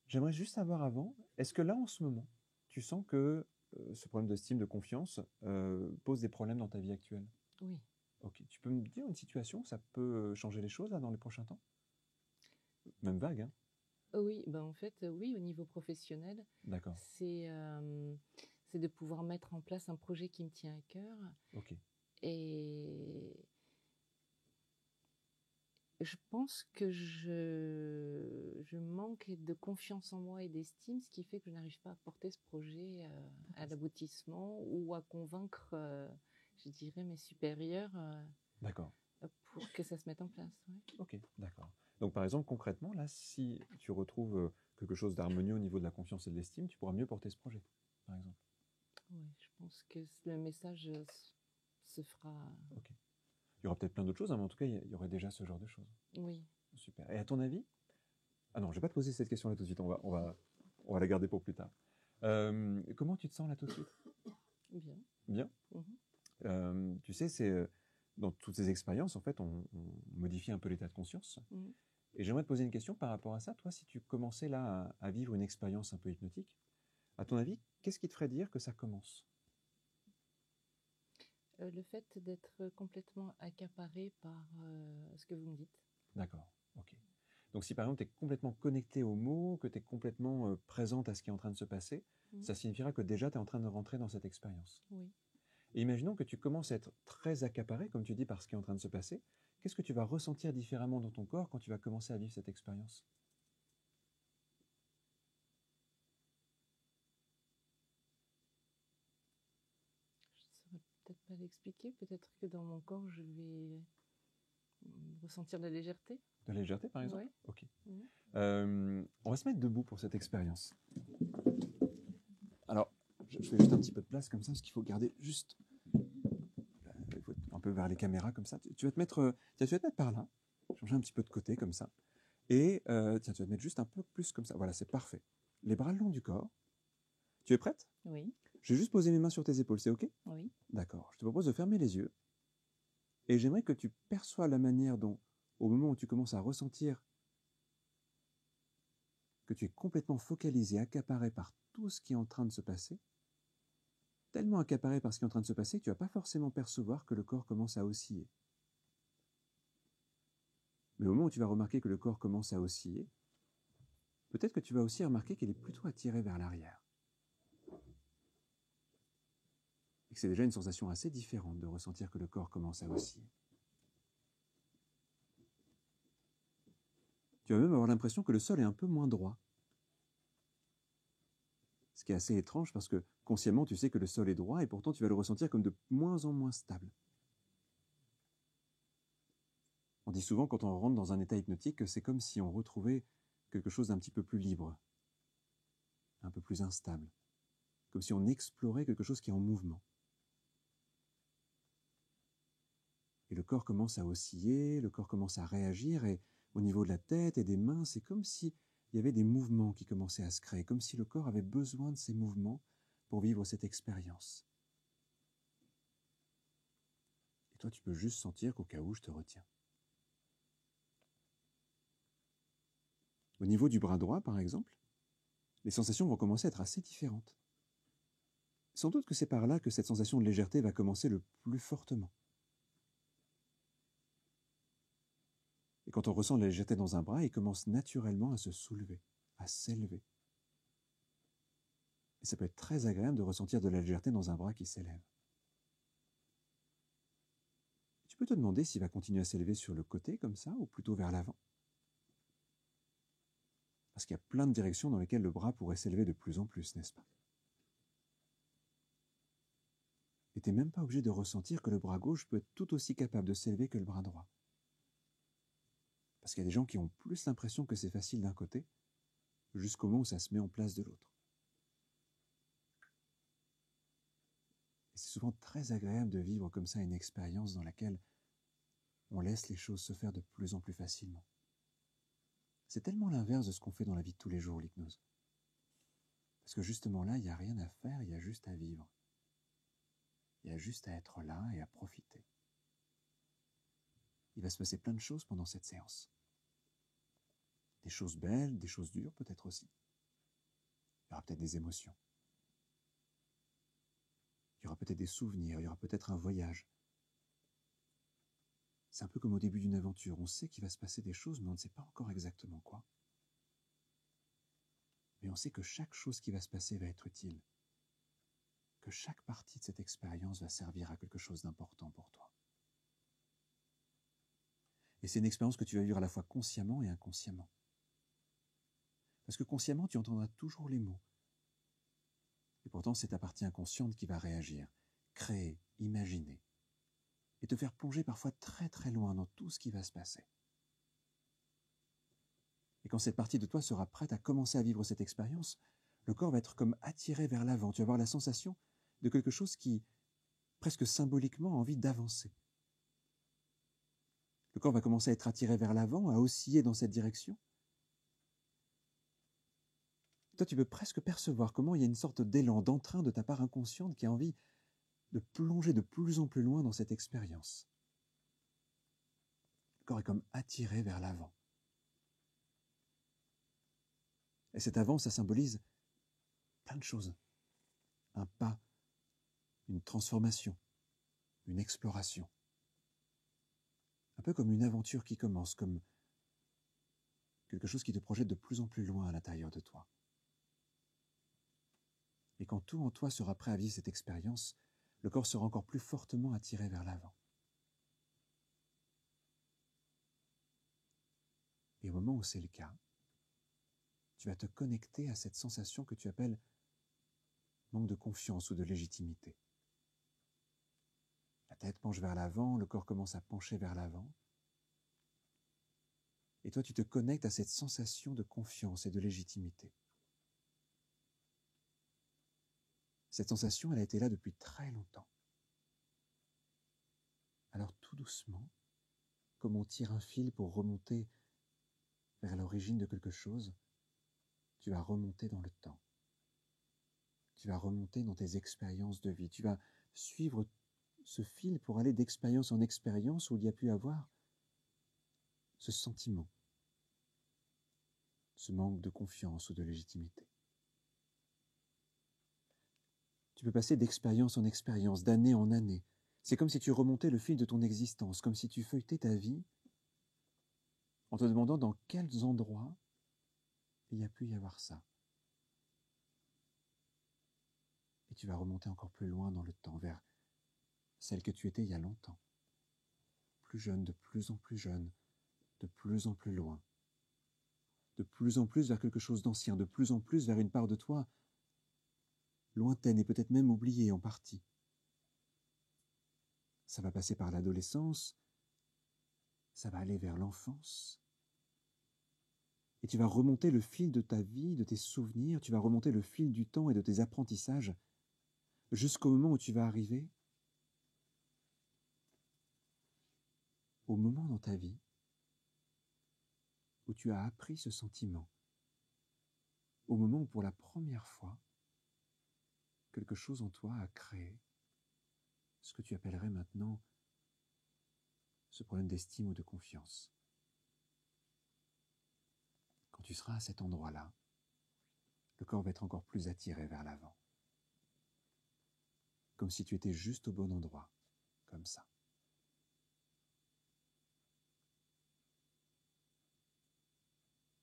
J'aimerais juste savoir avant, est-ce que là, en ce moment, tu sens que ce problème d'estime, de confiance, pose des problèmes dans ta vie actuelle? Oui. Ok. Tu peux me dire une situation où ça peut changer les choses là, dans les prochains temps? Même vague, hein? Oui, ben en fait, oui, au niveau professionnel, D'accord. c'est de pouvoir mettre en place un projet qui me tient à cœur. Ok. Et je pense que je manque de confiance en moi et d'estime, ce qui fait que je n'arrive pas à porter ce projet à l'aboutissement ou à convaincre, je dirais, mes supérieurs D'accord. pour que ça se mette en place. Ouais. Ok, d'accord. Donc par exemple, concrètement, là, si tu retrouves quelque chose d'harmonieux au niveau de la confiance et de l'estime, tu pourras mieux porter ce projet, par exemple. Oui, je pense que le message se fera. Ok. Il y aura peut-être plein d'autres choses, hein, mais en tout cas, il y aurait déjà ce genre de choses. Oui. Super. Et à ton avis? Ah non, je ne vais pas te poser cette question là tout de suite, on va la garder pour plus tard. Comment tu te sens là tout de suite? Bien. Bien. Tu sais, c'est dans toutes ces expériences, en fait, on modifie un peu l'état de conscience. Et j'aimerais te poser une question par rapport à ça. Toi, si tu commençais là à vivre une expérience un peu hypnotique, à ton avis, qu'est-ce qui te ferait dire que ça commence? Le fait d'être complètement accaparé par ce que vous me dites. D'accord, ok. Donc si par exemple tu es complètement connecté aux mots, que tu es complètement présente à ce qui est en train de se passer, ça signifiera que déjà tu es en train de rentrer dans cette expérience. Oui. Et imaginons que tu commences à être très accaparé, comme tu dis, par ce qui est en train de se passer. Qu'est-ce que tu vas ressentir différemment dans ton corps quand tu vas commencer à vivre cette expérience? Je ne saurais peut-être pas l'expliquer. Peut-être que dans mon corps, je vais ressentir de la légèreté. De la légèreté, par exemple? Oui. Ok. On va se mettre debout pour cette expérience. Alors, je fais juste un petit peu de place comme ça, parce qu'il faut garder juste un peu vers les caméras comme ça. Tu vas te mettre par là, changer un petit peu de côté comme ça. Et tiens, tu vas te mettre juste un peu plus comme ça. Voilà, c'est parfait. Les bras le long du corps. Tu es prête? Oui. Je vais juste poser mes mains sur tes épaules, c'est ok? Oui. D'accord. Je te propose de fermer les yeux. Et j'aimerais que tu perçois la manière dont, au moment où tu commences à ressentir que tu es complètement focalisé, accaparé par tout ce qui est en train de se passer, tellement accaparé par ce qui est en train de se passer que tu ne vas pas forcément percevoir que le corps commence à osciller. Mais au moment où tu vas remarquer que le corps commence à osciller, peut-être que tu vas aussi remarquer qu'il est plutôt attiré vers l'arrière. Et que c'est déjà une sensation assez différente de ressentir que le corps commence à osciller. Tu vas même avoir l'impression que le sol est un peu moins droit. Ce qui est assez étrange parce que consciemment tu sais que le sol est droit et pourtant tu vas le ressentir comme de moins en moins stable. On dit souvent quand on rentre dans un état hypnotique que c'est comme si on retrouvait quelque chose d'un petit peu plus libre, un peu plus instable, comme si on explorait quelque chose qui est en mouvement. Et le corps commence à osciller, le corps commence à réagir et au niveau de la tête et des mains, c'est comme s'il y avait des mouvements qui commençaient à se créer, comme si le corps avait besoin de ces mouvements pour vivre cette expérience. Et toi, tu peux juste sentir qu'au cas où, je te retiens. Au niveau du bras droit, par exemple, les sensations vont commencer à être assez différentes. Sans doute que c'est par là que cette sensation de légèreté va commencer le plus fortement. Et quand on ressent la légèreté dans un bras, il commence naturellement à se soulever, à s'élever. Et ça peut être très agréable de ressentir de la légèreté dans un bras qui s'élève. Tu peux te demander s'il va continuer à s'élever sur le côté comme ça, ou plutôt vers l'avant. Parce qu'il y a plein de directions dans lesquelles le bras pourrait s'élever de plus en plus, n'est-ce pas? Et tu n'es même pas obligé de ressentir que le bras gauche peut être tout aussi capable de s'élever que le bras droit. Parce qu'il y a des gens qui ont plus l'impression que c'est facile d'un côté, jusqu'au moment où ça se met en place de l'autre. Et c'est souvent très agréable de vivre comme ça une expérience dans laquelle on laisse les choses se faire de plus en plus facilement. C'est tellement l'inverse de ce qu'on fait dans la vie de tous les jours, l'hypnose. Parce que justement là, il n'y a rien à faire, il y a juste à vivre. Il y a juste à être là et à profiter. Il va se passer plein de choses pendant cette séance. Des choses belles, des choses dures peut-être aussi. Il y aura peut-être des émotions. Il y aura peut-être des souvenirs, il y aura peut-être un voyage. C'est un peu comme au début d'une aventure. On sait qu'il va se passer des choses, mais on ne sait pas encore exactement quoi. Et on sait que chaque chose qui va se passer va être utile, que chaque partie de cette expérience va servir à quelque chose d'important pour toi. Et c'est une expérience que tu vas vivre à la fois consciemment et inconsciemment. Parce que consciemment, tu entendras toujours les mots. Et pourtant, c'est ta partie inconsciente qui va réagir, créer, imaginer, et te faire plonger parfois très très loin dans tout ce qui va se passer. Et quand cette partie de toi sera prête à commencer à vivre cette expérience, le corps va être comme attiré vers l'avant. Tu vas avoir la sensation de quelque chose qui, presque symboliquement, a envie d'avancer. Le corps va commencer à être attiré vers l'avant, à osciller dans cette direction. Toi, tu peux presque percevoir comment il y a une sorte d'élan, d'entrain de ta part inconsciente qui a envie de plonger de plus en plus loin dans cette expérience. Le corps est comme attiré vers l'avant. Et cet avant, ça symbolise plein de choses. Un pas, une transformation, une exploration. Un peu comme une aventure qui commence, comme quelque chose qui te projette de plus en plus loin à l'intérieur de toi. Et quand tout en toi sera prêt à vivre cette expérience, le corps sera encore plus fortement attiré vers l'avant. Et au moment où c'est le cas, tu vas te connecter à cette sensation que tu appelles manque de confiance ou de légitimité. La tête penche vers l'avant, le corps commence à pencher vers l'avant. Et toi, tu te connectes à cette sensation de confiance et de légitimité. Cette sensation, elle a été là depuis très longtemps. Alors tout doucement, comme on tire un fil pour remonter vers l'origine de quelque chose, tu vas remonter dans le temps. Tu vas remonter dans tes expériences de vie. Tu vas suivre ce fil pour aller d'expérience en expérience où il y a pu avoir ce sentiment, ce manque de confiance ou de légitimité. Tu peux passer d'expérience en expérience, d'année en année. C'est comme si tu remontais le fil de ton existence, comme si tu feuilletais ta vie en te demandant dans quels endroits il y a pu y avoir ça. Et tu vas remonter encore plus loin dans le temps, vers celle que tu étais il y a longtemps. Plus jeune, de plus en plus jeune, de plus en plus loin. De plus en plus vers quelque chose d'ancien, de plus en plus vers une part de toi lointaine et peut-être même oubliée en partie. Ça va passer par l'adolescence, ça va aller vers l'enfance. Et tu vas remonter le fil de ta vie, de tes souvenirs, tu vas remonter le fil du temps et de tes apprentissages jusqu'au moment où tu vas arriver au moment dans ta vie où tu as appris ce sentiment, au moment où pour la première fois, quelque chose en toi a créé ce que tu appellerais maintenant ce problème d'estime ou de confiance. Quand tu seras à cet endroit-là, le corps va être encore plus attiré vers l'avant. Comme si tu étais juste au bon endroit, comme ça.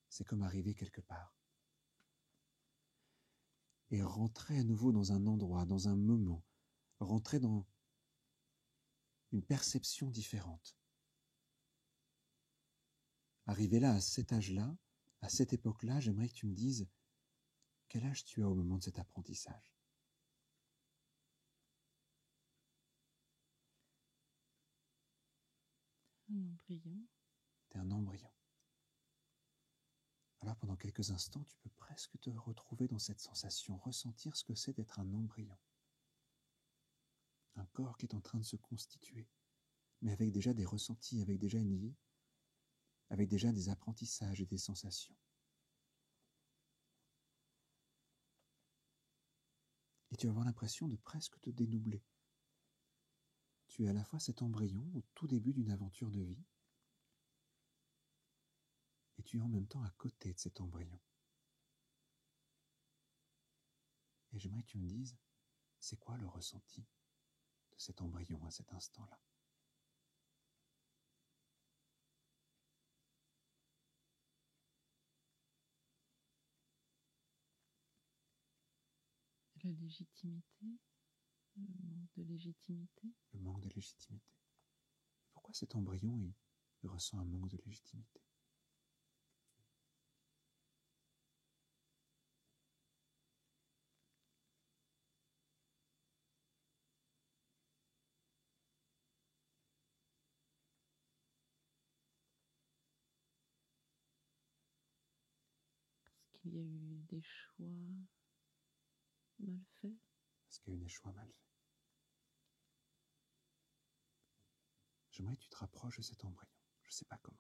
C'est comme arriver quelque part. Et rentrer à nouveau dans un endroit, dans un moment, rentrer dans une perception différente. Arriver là, à cet âge-là, à cette époque-là, j'aimerais que tu me dises quel âge tu as au moment de cet apprentissage. Un embryon. T'es un embryon. Alors pendant quelques instants, tu peux presque te retrouver dans cette sensation, ressentir ce que c'est d'être un embryon. Un corps qui est en train de se constituer, mais avec déjà des ressentis, avec déjà une vie, avec déjà des apprentissages et des sensations. Et tu vas avoir l'impression de presque te dédoubler. Tu es à la fois cet embryon au tout début d'une aventure de vie, et tu es en même temps à côté de cet embryon. Et j'aimerais que tu me dises, c'est quoi le ressenti de cet embryon à cet instant-là? La légitimité, le manque de légitimité. Le manque de légitimité. Pourquoi cet embryon, il ressent un manque de légitimité? Parce qu'il y a eu des choix mal faits. Parce qu'il y a eu des choix mal faits. J'aimerais que tu te rapproches de cet embryon. Je ne sais pas comment.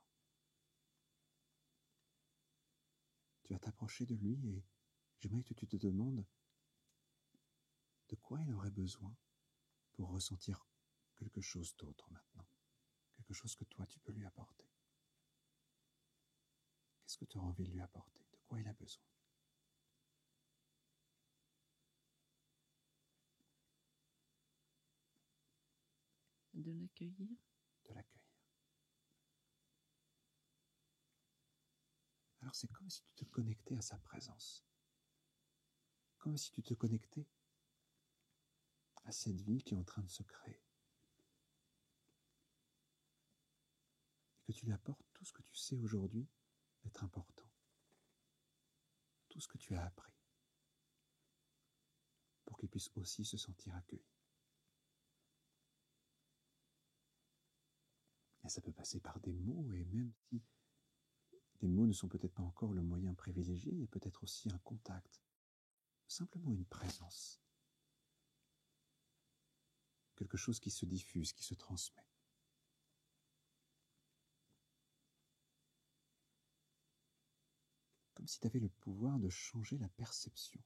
Tu vas t'approcher de lui et j'aimerais que tu te demandes de quoi il aurait besoin pour ressentir quelque chose d'autre maintenant. Quelque chose que toi, tu peux lui apporter. Qu'est-ce que tu auras envie de lui apporter? De quoi il a besoin? De l'accueillir. De l'accueillir. Alors c'est comme si tu te connectais à sa présence. Comme si tu te connectais à cette vie qui est en train de se créer. Et que tu lui apportes tout ce que tu sais aujourd'hui être important. Tout ce que tu as appris. Pour qu'il puisse aussi se sentir accueilli. Et ça peut passer par des mots, et même si les mots ne sont peut-être pas encore le moyen privilégié, il y a peut-être aussi un contact. Simplement une présence. Quelque chose qui se diffuse, qui se transmet. Comme si tu avais le pouvoir de changer la perception,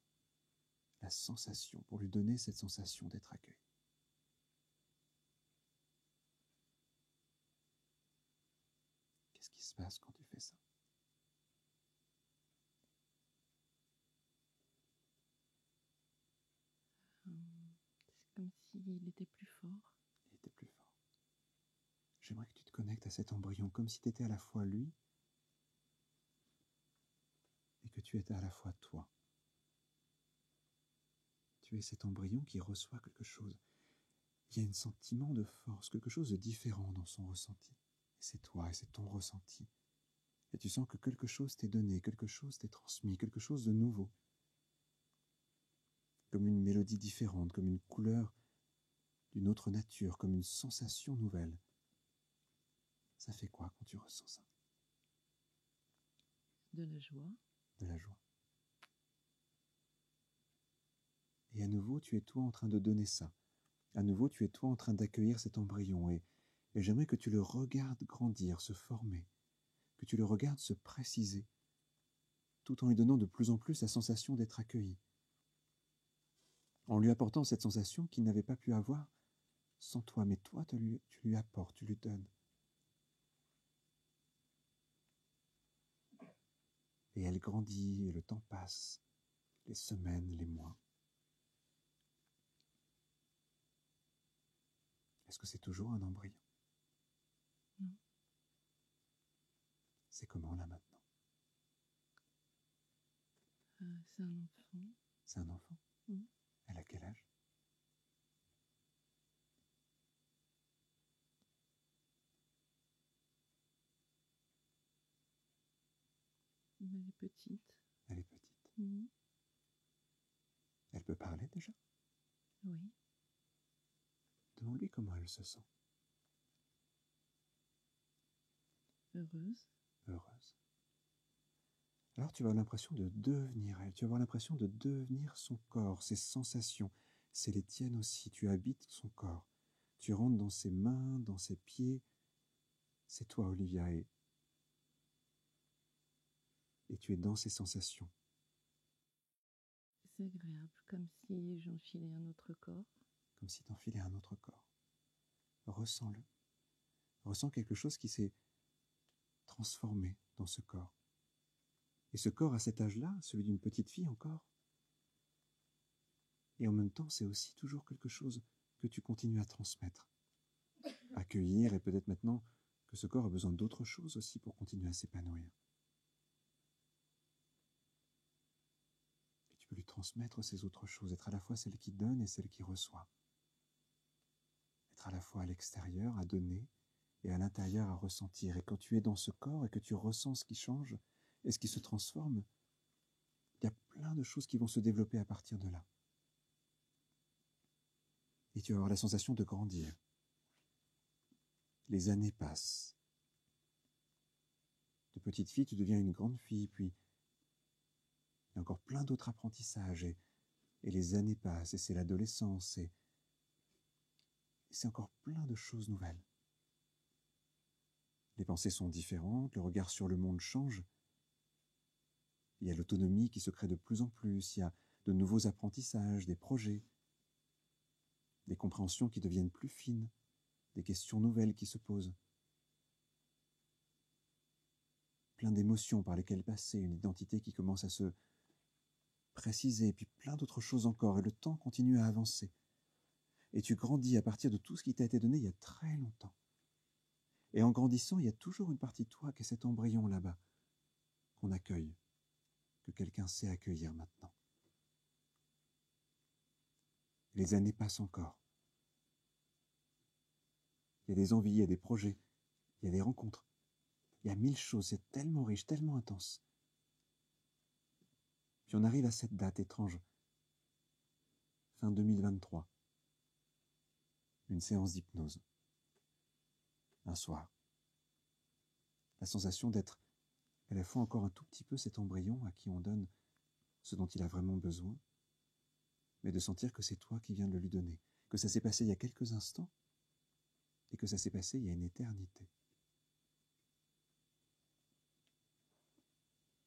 la sensation, pour lui donner cette sensation d'être accueilli. Qu'est-ce qui se passe quand tu fais ça? C'est comme s'il était plus fort. Il était plus fort. J'aimerais que tu te connectes à cet embryon, comme si tu étais à la fois lui et que tu étais à la fois toi. Tu es cet embryon qui reçoit quelque chose. Il y a un sentiment de force, quelque chose de différent dans son ressenti. Et c'est toi, et c'est ton ressenti. Et tu sens que quelque chose t'est donné, quelque chose t'est transmis, quelque chose de nouveau. Comme une mélodie différente, comme une couleur d'une autre nature, comme une sensation nouvelle. Ça fait quoi quand tu ressens ça? De la joie. De la joie. Et à nouveau, tu es toi en train de donner ça. À nouveau, tu es toi en train d'accueillir cet embryon. Et j'aimerais que tu le regardes grandir, se former, que tu le regardes se préciser, tout en lui donnant de plus en plus la sensation d'être accueilli. En lui apportant cette sensation qu'il n'avait pas pu avoir sans toi. Mais toi, tu lui apportes, tu lui donnes. Et elle grandit, et le temps passe, les semaines, les mois. Est-ce que c'est toujours un embryon? Non. C'est comment là maintenant? C'est un enfant. C'est un enfant? Mmh. Elle a quel âge? Elle est petite. Elle est petite. Mmh. Elle peut parler déjà? Oui. Demande-lui comment elle se sent. Heureuse. Heureuse. Alors tu vas avoir l'impression de devenir elle, tu vas avoir l'impression de devenir son corps, ses sensations, c'est les tiennes aussi, tu habites son corps. Tu rentres dans ses mains, dans ses pieds, c'est toi Olivia et tu es dans ses sensations. C'est agréable, comme si j'enfilais un autre corps. Comme si tu enfilais un autre corps. Ressens-le. Ressens quelque chose qui s'est transformé dans ce corps. Et ce corps à cet âge-là, celui d'une petite fille encore. Et en même temps, c'est aussi toujours quelque chose que tu continues à transmettre, accueillir, et peut-être maintenant que ce corps a besoin d'autres choses aussi pour continuer à s'épanouir. Et tu peux lui transmettre ces autres choses, être à la fois celle qui donne et celle qui reçoit. Être à la fois à l'extérieur, à donner, et à l'intérieur, à ressentir. Et quand tu es dans ce corps et que tu ressens ce qui change et ce qui se transforme, il y a plein de choses qui vont se développer à partir de là. Et tu vas avoir la sensation de grandir. Les années passent. De petite fille, tu deviens une grande fille, puis il y a encore plein d'autres apprentissages, et les années passent, et c'est l'adolescence, et c'est encore plein de choses nouvelles. Les pensées sont différentes, le regard sur le monde change. Il y a l'autonomie qui se crée de plus en plus, il y a de nouveaux apprentissages, des projets, des compréhensions qui deviennent plus fines, des questions nouvelles qui se posent. Plein d'émotions par lesquelles passer, une identité qui commence à se préciser, et puis plein d'autres choses encore, et le temps continue à avancer. Et tu grandis à partir de tout ce qui t'a été donné il y a très longtemps. Et en grandissant, il y a toujours une partie de toi qui est cet embryon là-bas, qu'on accueille, que quelqu'un sait accueillir maintenant. Les années passent encore. Il y a des envies, il y a des projets, il y a des rencontres. Il y a 1000 choses, c'est tellement riche, tellement intense. Puis on arrive à cette date étrange, fin 2023, une séance d'hypnose. Un soir. La sensation d'être à la fois encore un tout petit peu cet embryon à qui on donne ce dont il a vraiment besoin, mais de sentir que c'est toi qui viens de le lui donner, que ça s'est passé il y a quelques instants et que ça s'est passé il y a une éternité.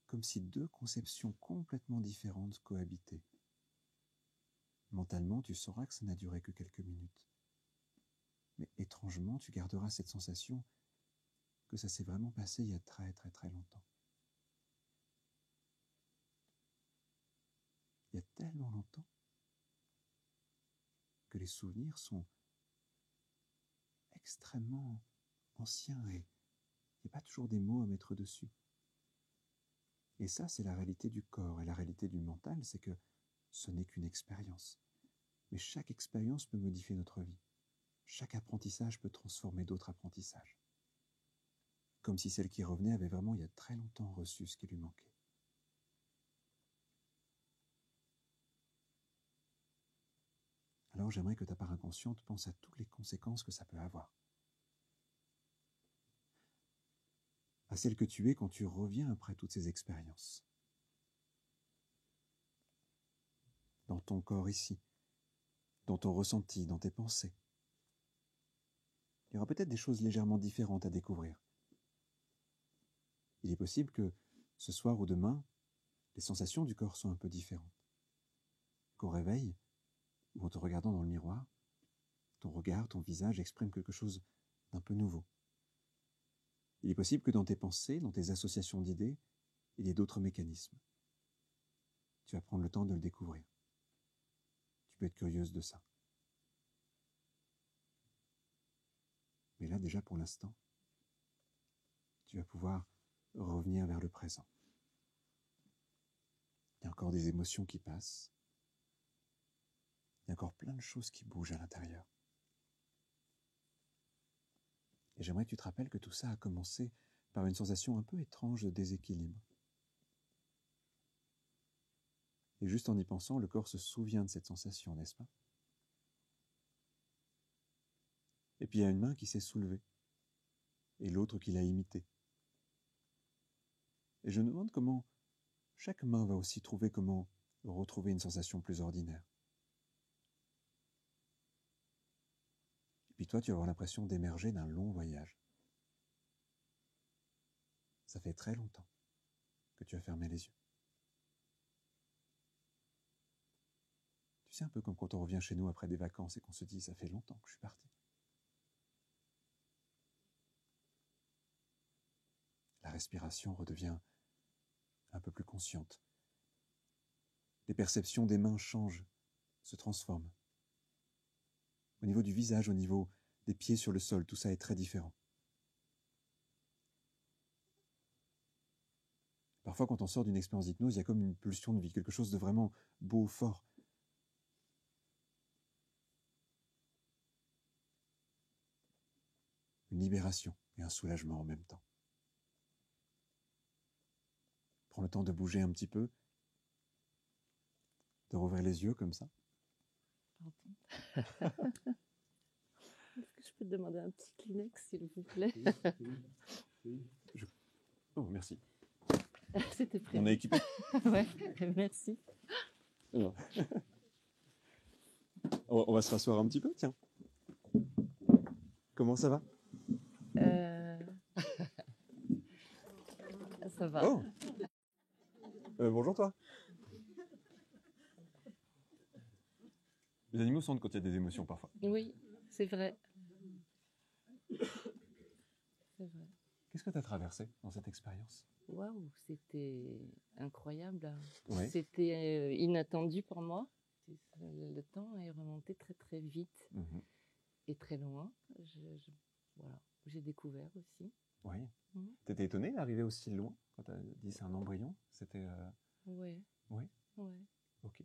Comme si deux conceptions complètement différentes cohabitaient. Mentalement, tu sauras que ça n'a duré que quelques minutes. Mais étrangement, tu garderas cette sensation que ça s'est vraiment passé il y a très très très longtemps. Il y a tellement longtemps que les souvenirs sont extrêmement anciens et il n'y a pas toujours des mots à mettre dessus. Et ça, c'est la réalité du corps. Et la réalité du mental, c'est que ce n'est qu'une expérience. Mais chaque expérience peut modifier notre vie. Chaque apprentissage peut transformer d'autres apprentissages. Comme si celle qui revenait avait vraiment il y a très longtemps reçu ce qui lui manquait. Alors j'aimerais que ta part inconsciente pense à toutes les conséquences que ça peut avoir. À celle que tu es quand tu reviens après toutes ces expériences. Dans ton corps ici, dans ton ressenti, dans tes pensées. Il y aura peut-être des choses légèrement différentes à découvrir. Il est possible que ce soir ou demain, les sensations du corps soient un peu différentes. Qu'au réveil, ou en te regardant dans le miroir, ton regard, ton visage exprime quelque chose d'un peu nouveau. Il est possible que dans tes pensées, dans tes associations d'idées, il y ait d'autres mécanismes. Tu vas prendre le temps de le découvrir. Tu peux être curieuse de ça. Mais là, déjà pour l'instant, tu vas pouvoir revenir vers le présent. Il y a encore des émotions qui passent. Il y a encore plein de choses qui bougent à l'intérieur. Et j'aimerais que tu te rappelles que tout ça a commencé par une sensation un peu étrange de déséquilibre. Et juste en y pensant, le corps se souvient de cette sensation, n'est-ce pas? Et puis il y a une main qui s'est soulevée, et l'autre qui l'a imitée. Et je me demande comment chaque main va aussi trouver comment retrouver une sensation plus ordinaire. Et puis toi, tu vas avoir l'impression d'émerger d'un long voyage. Ça fait très longtemps que tu as fermé les yeux. Tu sais, un peu comme quand on revient chez nous après des vacances et qu'on se dit « ça fait longtemps que je suis parti ». La respiration redevient un peu plus consciente. Les perceptions des mains changent, se transforment. Au niveau du visage, au niveau des pieds sur le sol, tout ça est très différent. parfois, quand on sort d'une expérience d'hypnose, il y a comme une pulsion de vie, quelque chose de vraiment beau, fort. Une libération et un soulagement en même temps. Prends le temps de bouger un petit peu, de rouvrir les yeux comme ça. Est-ce que je peux te demander un petit Kleenex, s'il vous plaît? Oh, merci. C'était prévu. On est équipé. Ouais, merci. Alors. On va se rasseoir un petit peu, tiens. Comment ça va? Ça va. Oh. Bonjour toi. Les animaux sentent quand il y a des émotions parfois. Oui, c'est vrai. C'est vrai. Qu'est-ce que tu as traversé dans cette expérience? Waouh, c'était incroyable. Ouais. C'était inattendu pour moi. Le temps est remonté très très vite et très loin. Voilà, j'ai découvert aussi. Oui. T'étais étonnée d'arriver aussi loin quand tu as dit c'est un embryon? C'était. Oui. Oui. Ouais. Ok.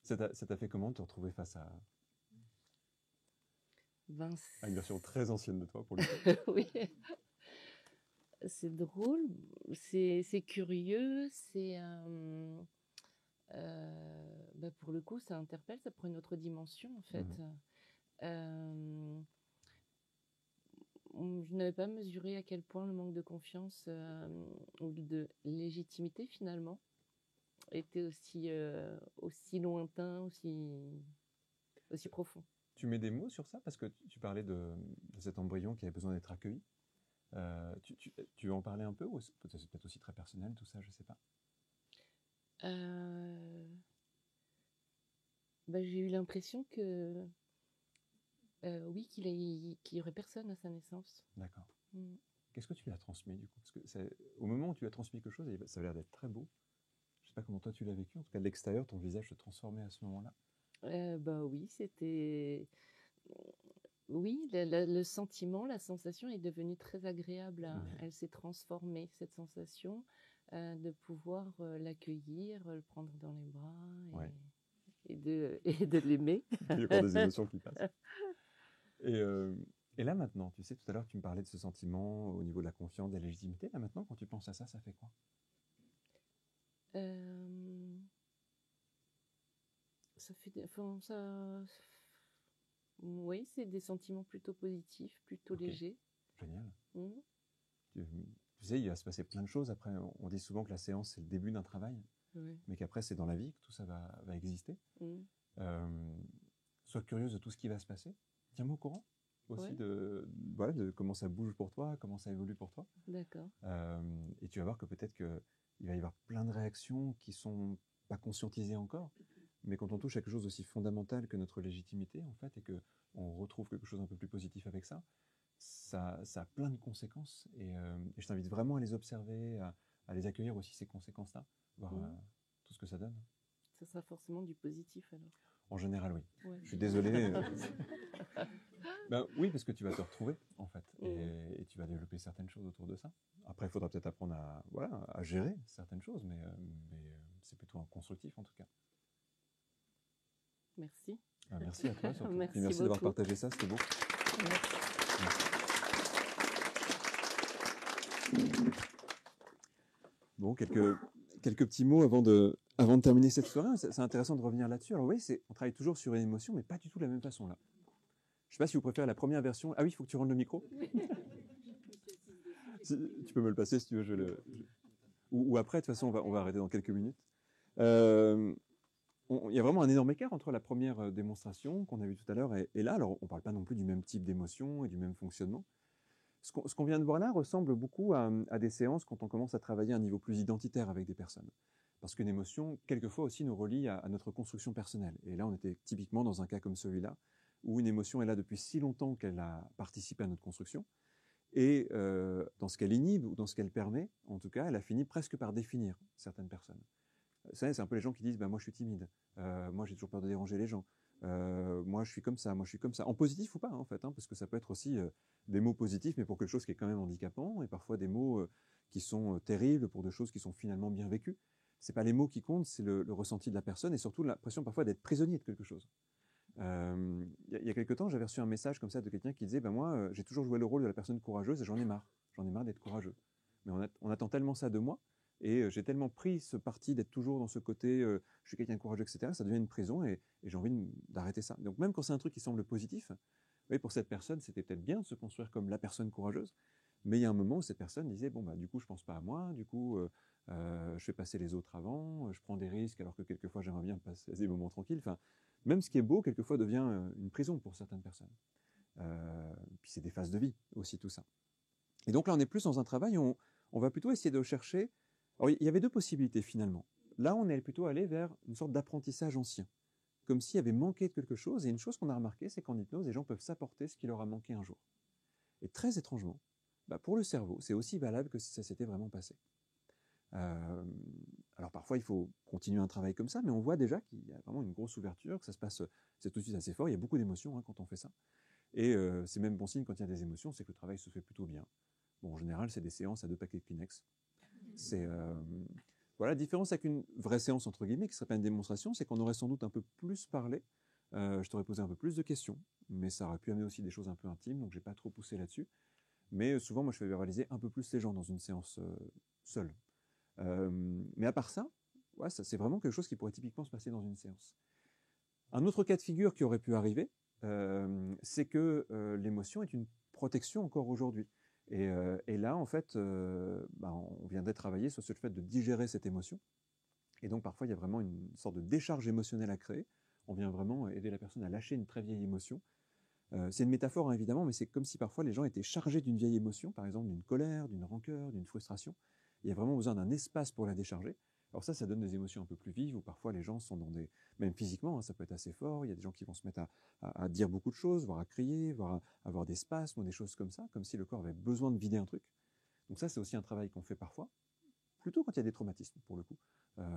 Ça t'a fait comment de te retrouver face à une version très ancienne de toi pour le coup? Oui. C'est drôle, c'est curieux, c'est pour le coup ça interpelle, ça prend une autre dimension en fait. Je n'avais pas mesuré à quel point le manque de confiance ou de légitimité finalement était aussi lointain, aussi profond. Tu mets des mots sur ça parce que tu parlais de cet embryon qui avait besoin d'être accueilli. Tu veux en parler un peu ou c'est peut-être aussi très personnel tout ça, je sais pas. J'ai eu l'impression que oui, qu'il y aurait personne à sa naissance. D'accord. Qu'est-ce que tu lui as transmis du coup? Parce que au moment où tu lui as transmis quelque chose, ça a l'air d'être très beau. Je sais pas comment toi tu l'as vécu. En tout cas de l'extérieur, ton visage se transformait à ce moment-là. Oui, c'était. Oui, le sentiment, la sensation est devenue très agréable. Elle s'est transformée, cette sensation, de pouvoir l'accueillir, le prendre dans les bras et de l'aimer. Il y a encore des émotions qui passent. Et là maintenant, tu sais, tout à l'heure tu me parlais de ce sentiment au niveau de la confiance, de la légitimité. Là maintenant, quand tu penses à ça, ça fait quoi? Ça fait oui, c'est des sentiments plutôt positifs, plutôt légers. Génial. Tu sais, il va se passer plein de choses. Après, on dit souvent que la séance, c'est le début d'un travail, mais qu'après, c'est dans la vie que tout ça va exister. Sois curieuse de tout ce qui va se passer. Tiens-moi au courant aussi de comment ça bouge pour toi, comment ça évolue pour toi. D'accord. Et tu vas voir que peut-être qu'il va y avoir plein de réactions qui sont pas conscientisées encore. Mais quand on touche à quelque chose d'aussi fondamental que notre légitimité, en fait, et qu'on retrouve quelque chose un peu plus positif avec ça, ça a plein de conséquences. Et je t'invite vraiment à les observer, à les accueillir aussi, ces conséquences-là, voir tout ce que ça donne. Ça sera forcément du positif alors? En général, oui. Ouais. Je suis désolé. Oui, parce que tu vas te retrouver, en fait, et tu vas développer certaines choses autour de ça. Après, il faudra peut-être apprendre à gérer certaines choses, mais c'est plutôt un constructif, en tout cas. Merci. Merci à toi, surtout. Merci d'avoir partagé ça, c'était beau. Merci. Bon, quelques petits mots avant de terminer cette soirée. C'est intéressant de revenir là-dessus. Alors oui, on travaille toujours sur une émotion, mais pas du tout de la même façon là. Je ne sais pas si vous préférez la première version. Ah oui, il faut que tu rendes le micro. Tu peux me le passer si tu veux. Ou après, de toute façon, on va arrêter dans quelques minutes. Il y a vraiment un énorme écart entre la première démonstration qu'on a vue tout à l'heure et là. Alors, on ne parle pas non plus du même type d'émotion et du même fonctionnement. Ce qu'on vient de voir là ressemble beaucoup à des séances quand on commence à travailler à un niveau plus identitaire avec des personnes. Parce qu'une émotion, quelquefois aussi, nous relie à notre construction personnelle. Et là, on était typiquement dans un cas comme celui-là, où une émotion est là depuis si longtemps qu'elle a participé à notre construction. Et dans ce qu'elle inhibe ou dans ce qu'elle permet, en tout cas, elle a fini presque par définir certaines personnes. C'est un peu les gens qui disent moi je suis timide, moi j'ai toujours peur de déranger les gens, moi je suis comme ça, moi je suis comme ça. En positif ou pas, en fait, hein, parce que ça peut être aussi des mots positifs, mais pour quelque chose qui est quand même handicapant, et parfois des mots qui sont terribles pour des choses qui sont finalement bien vécues. C'est pas les mots qui comptent, c'est le ressenti de la personne, et surtout l'impression parfois d'être prisonnier de quelque chose. Il y a quelque temps, j'avais reçu un message comme ça de quelqu'un qui disait, ben moi, j'ai toujours joué le rôle de la personne courageuse et j'en ai marre d'être courageux. Mais on attend tellement ça de moi, et j'ai tellement pris ce parti d'être toujours dans ce côté, je suis quelqu'un de courageux, etc., ça devient une prison, et j'ai envie d'arrêter ça. Donc même quand c'est un truc qui semble positif, oui, pour cette personne, c'était peut-être bien de se construire comme la personne courageuse, mais il y a un moment où cette personne disait, bon, bah, du coup, je pense pas à moi, du coup, je fais passer les autres avant, je prends des risques alors que quelquefois j'aimerais bien passer des moments tranquilles. Enfin, même ce qui est beau, quelquefois, devient une prison pour certaines personnes. Puis c'est des phases de vie aussi, tout ça. Et donc là, on est plus dans un travail où on va plutôt essayer de chercher. Alors, il y avait deux possibilités finalement. Là, on est plutôt allé vers une sorte d'apprentissage ancien, comme s'il y avait manqué de quelque chose. Et une chose qu'on a remarqué, c'est qu'en hypnose, les gens peuvent s'apporter ce qui leur a manqué un jour. Et très étrangement, bah, pour le cerveau, c'est aussi valable que si ça s'était vraiment passé. Alors parfois, il faut continuer un travail comme ça, mais on voit déjà qu'il y a vraiment une grosse ouverture, que ça se passe, c'est tout de suite assez fort. Il y a beaucoup d'émotions quand on fait ça. Et c'est même bon signe quand il y a des émotions, c'est que le travail se fait plutôt bien. Bon, en général, c'est des séances à 2 paquets de Kleenex. C'est voilà, la différence avec une vraie séance, entre guillemets, qui serait pas une démonstration, c'est qu'on aurait sans doute un peu plus parlé. Je t'aurais posé un peu plus de questions, mais ça aurait pu amener aussi des choses un peu intimes, donc j'ai pas trop poussé là-dessus. Mais souvent, moi, je fais verbaliser un peu plus les gens dans une séance seule. Mais à part ça, ouais, ça c'est vraiment quelque chose qui pourrait typiquement se passer dans une séance. Un autre cas de figure qui aurait pu arriver, c'est que l'émotion est une protection encore aujourd'hui. Et là, en fait, on viendrait travailler sur le fait de digérer cette émotion. Et donc, parfois, il y a vraiment une sorte de décharge émotionnelle à créer. On vient vraiment aider la personne à lâcher une très vieille émotion. C'est une métaphore, hein, évidemment, mais c'est comme si parfois les gens étaient chargés d'une vieille émotion, par exemple d'une colère, d'une rancœur, d'une frustration. Il y a vraiment besoin d'un espace pour la décharger. Alors ça donne des émotions un peu plus vives, où parfois les gens sont dans des... Même physiquement, hein, ça peut être assez fort. Il y a des gens qui vont se mettre à dire beaucoup de choses, voire à crier, voire à avoir des spasmes ou des choses comme ça, comme si le corps avait besoin de vider un truc. Donc ça, c'est aussi un travail qu'on fait parfois, plutôt quand il y a des traumatismes, pour le coup.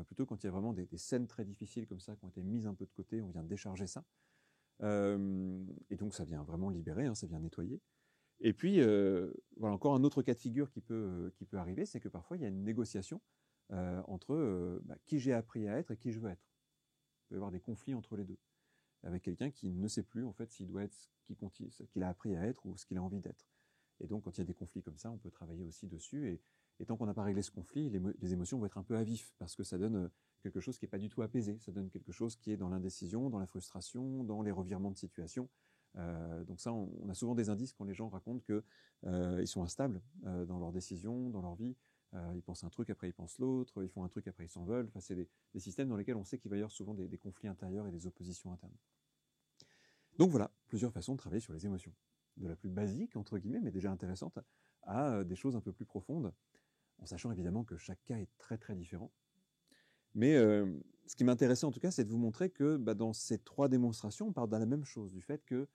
Plutôt quand il y a vraiment des scènes très difficiles comme ça, qui ont été mises un peu de côté, on vient décharger ça. Et donc ça vient vraiment libérer, hein, ça vient nettoyer. Et puis, voilà encore un autre cas de figure qui peut arriver, c'est que parfois il y a une négociation entre qui j'ai appris à être et qui je veux être. Il peut y avoir des conflits entre les deux, avec quelqu'un qui ne sait plus en fait s'il doit être ce qu'il a appris à être ou ce qu'il a envie d'être. Et donc quand il y a des conflits comme ça, on peut travailler aussi dessus. Et tant qu'on n'a pas réglé ce conflit, les émotions vont être un peu à vif, parce que ça donne quelque chose qui n'est pas du tout apaisé. Ça donne quelque chose qui est dans l'indécision, dans la frustration, dans les revirements de situation. Donc ça, on a souvent des indices quand les gens racontent qu'ils sont instables dans leurs décisions, dans leur vie. Ils pensent un truc, après ils pensent l'autre, ils font un truc, après ils s'en veulent. Enfin, c'est des systèmes dans lesquels on sait qu'il va y avoir souvent des conflits intérieurs et des oppositions internes. Donc voilà, plusieurs façons de travailler sur les émotions. De la plus basique, entre guillemets, mais déjà intéressante, à des choses un peu plus profondes, en sachant évidemment que chaque cas est très très différent. Mais ce qui m'intéressait en tout cas, c'est de vous montrer que dans ces 3 démonstrations, on parle de la même chose, du fait que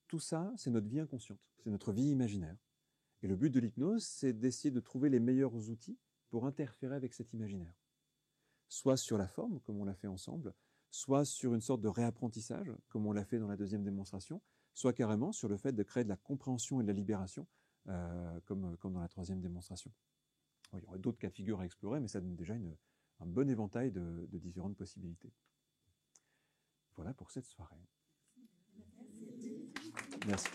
tout ça, c'est notre vie inconsciente, c'est notre vie imaginaire. Et le but de l'hypnose, c'est d'essayer de trouver les meilleurs outils pour interférer avec cet imaginaire. Soit sur la forme, comme on l'a fait ensemble, soit sur une sorte de réapprentissage, comme on l'a fait dans la 2e démonstration, soit carrément sur le fait de créer de la compréhension et de la libération, comme dans la 3e démonstration. Il y aurait d'autres cas de figure à explorer, mais ça donne déjà un bon éventail de différentes possibilités. Voilà pour cette soirée. Merci.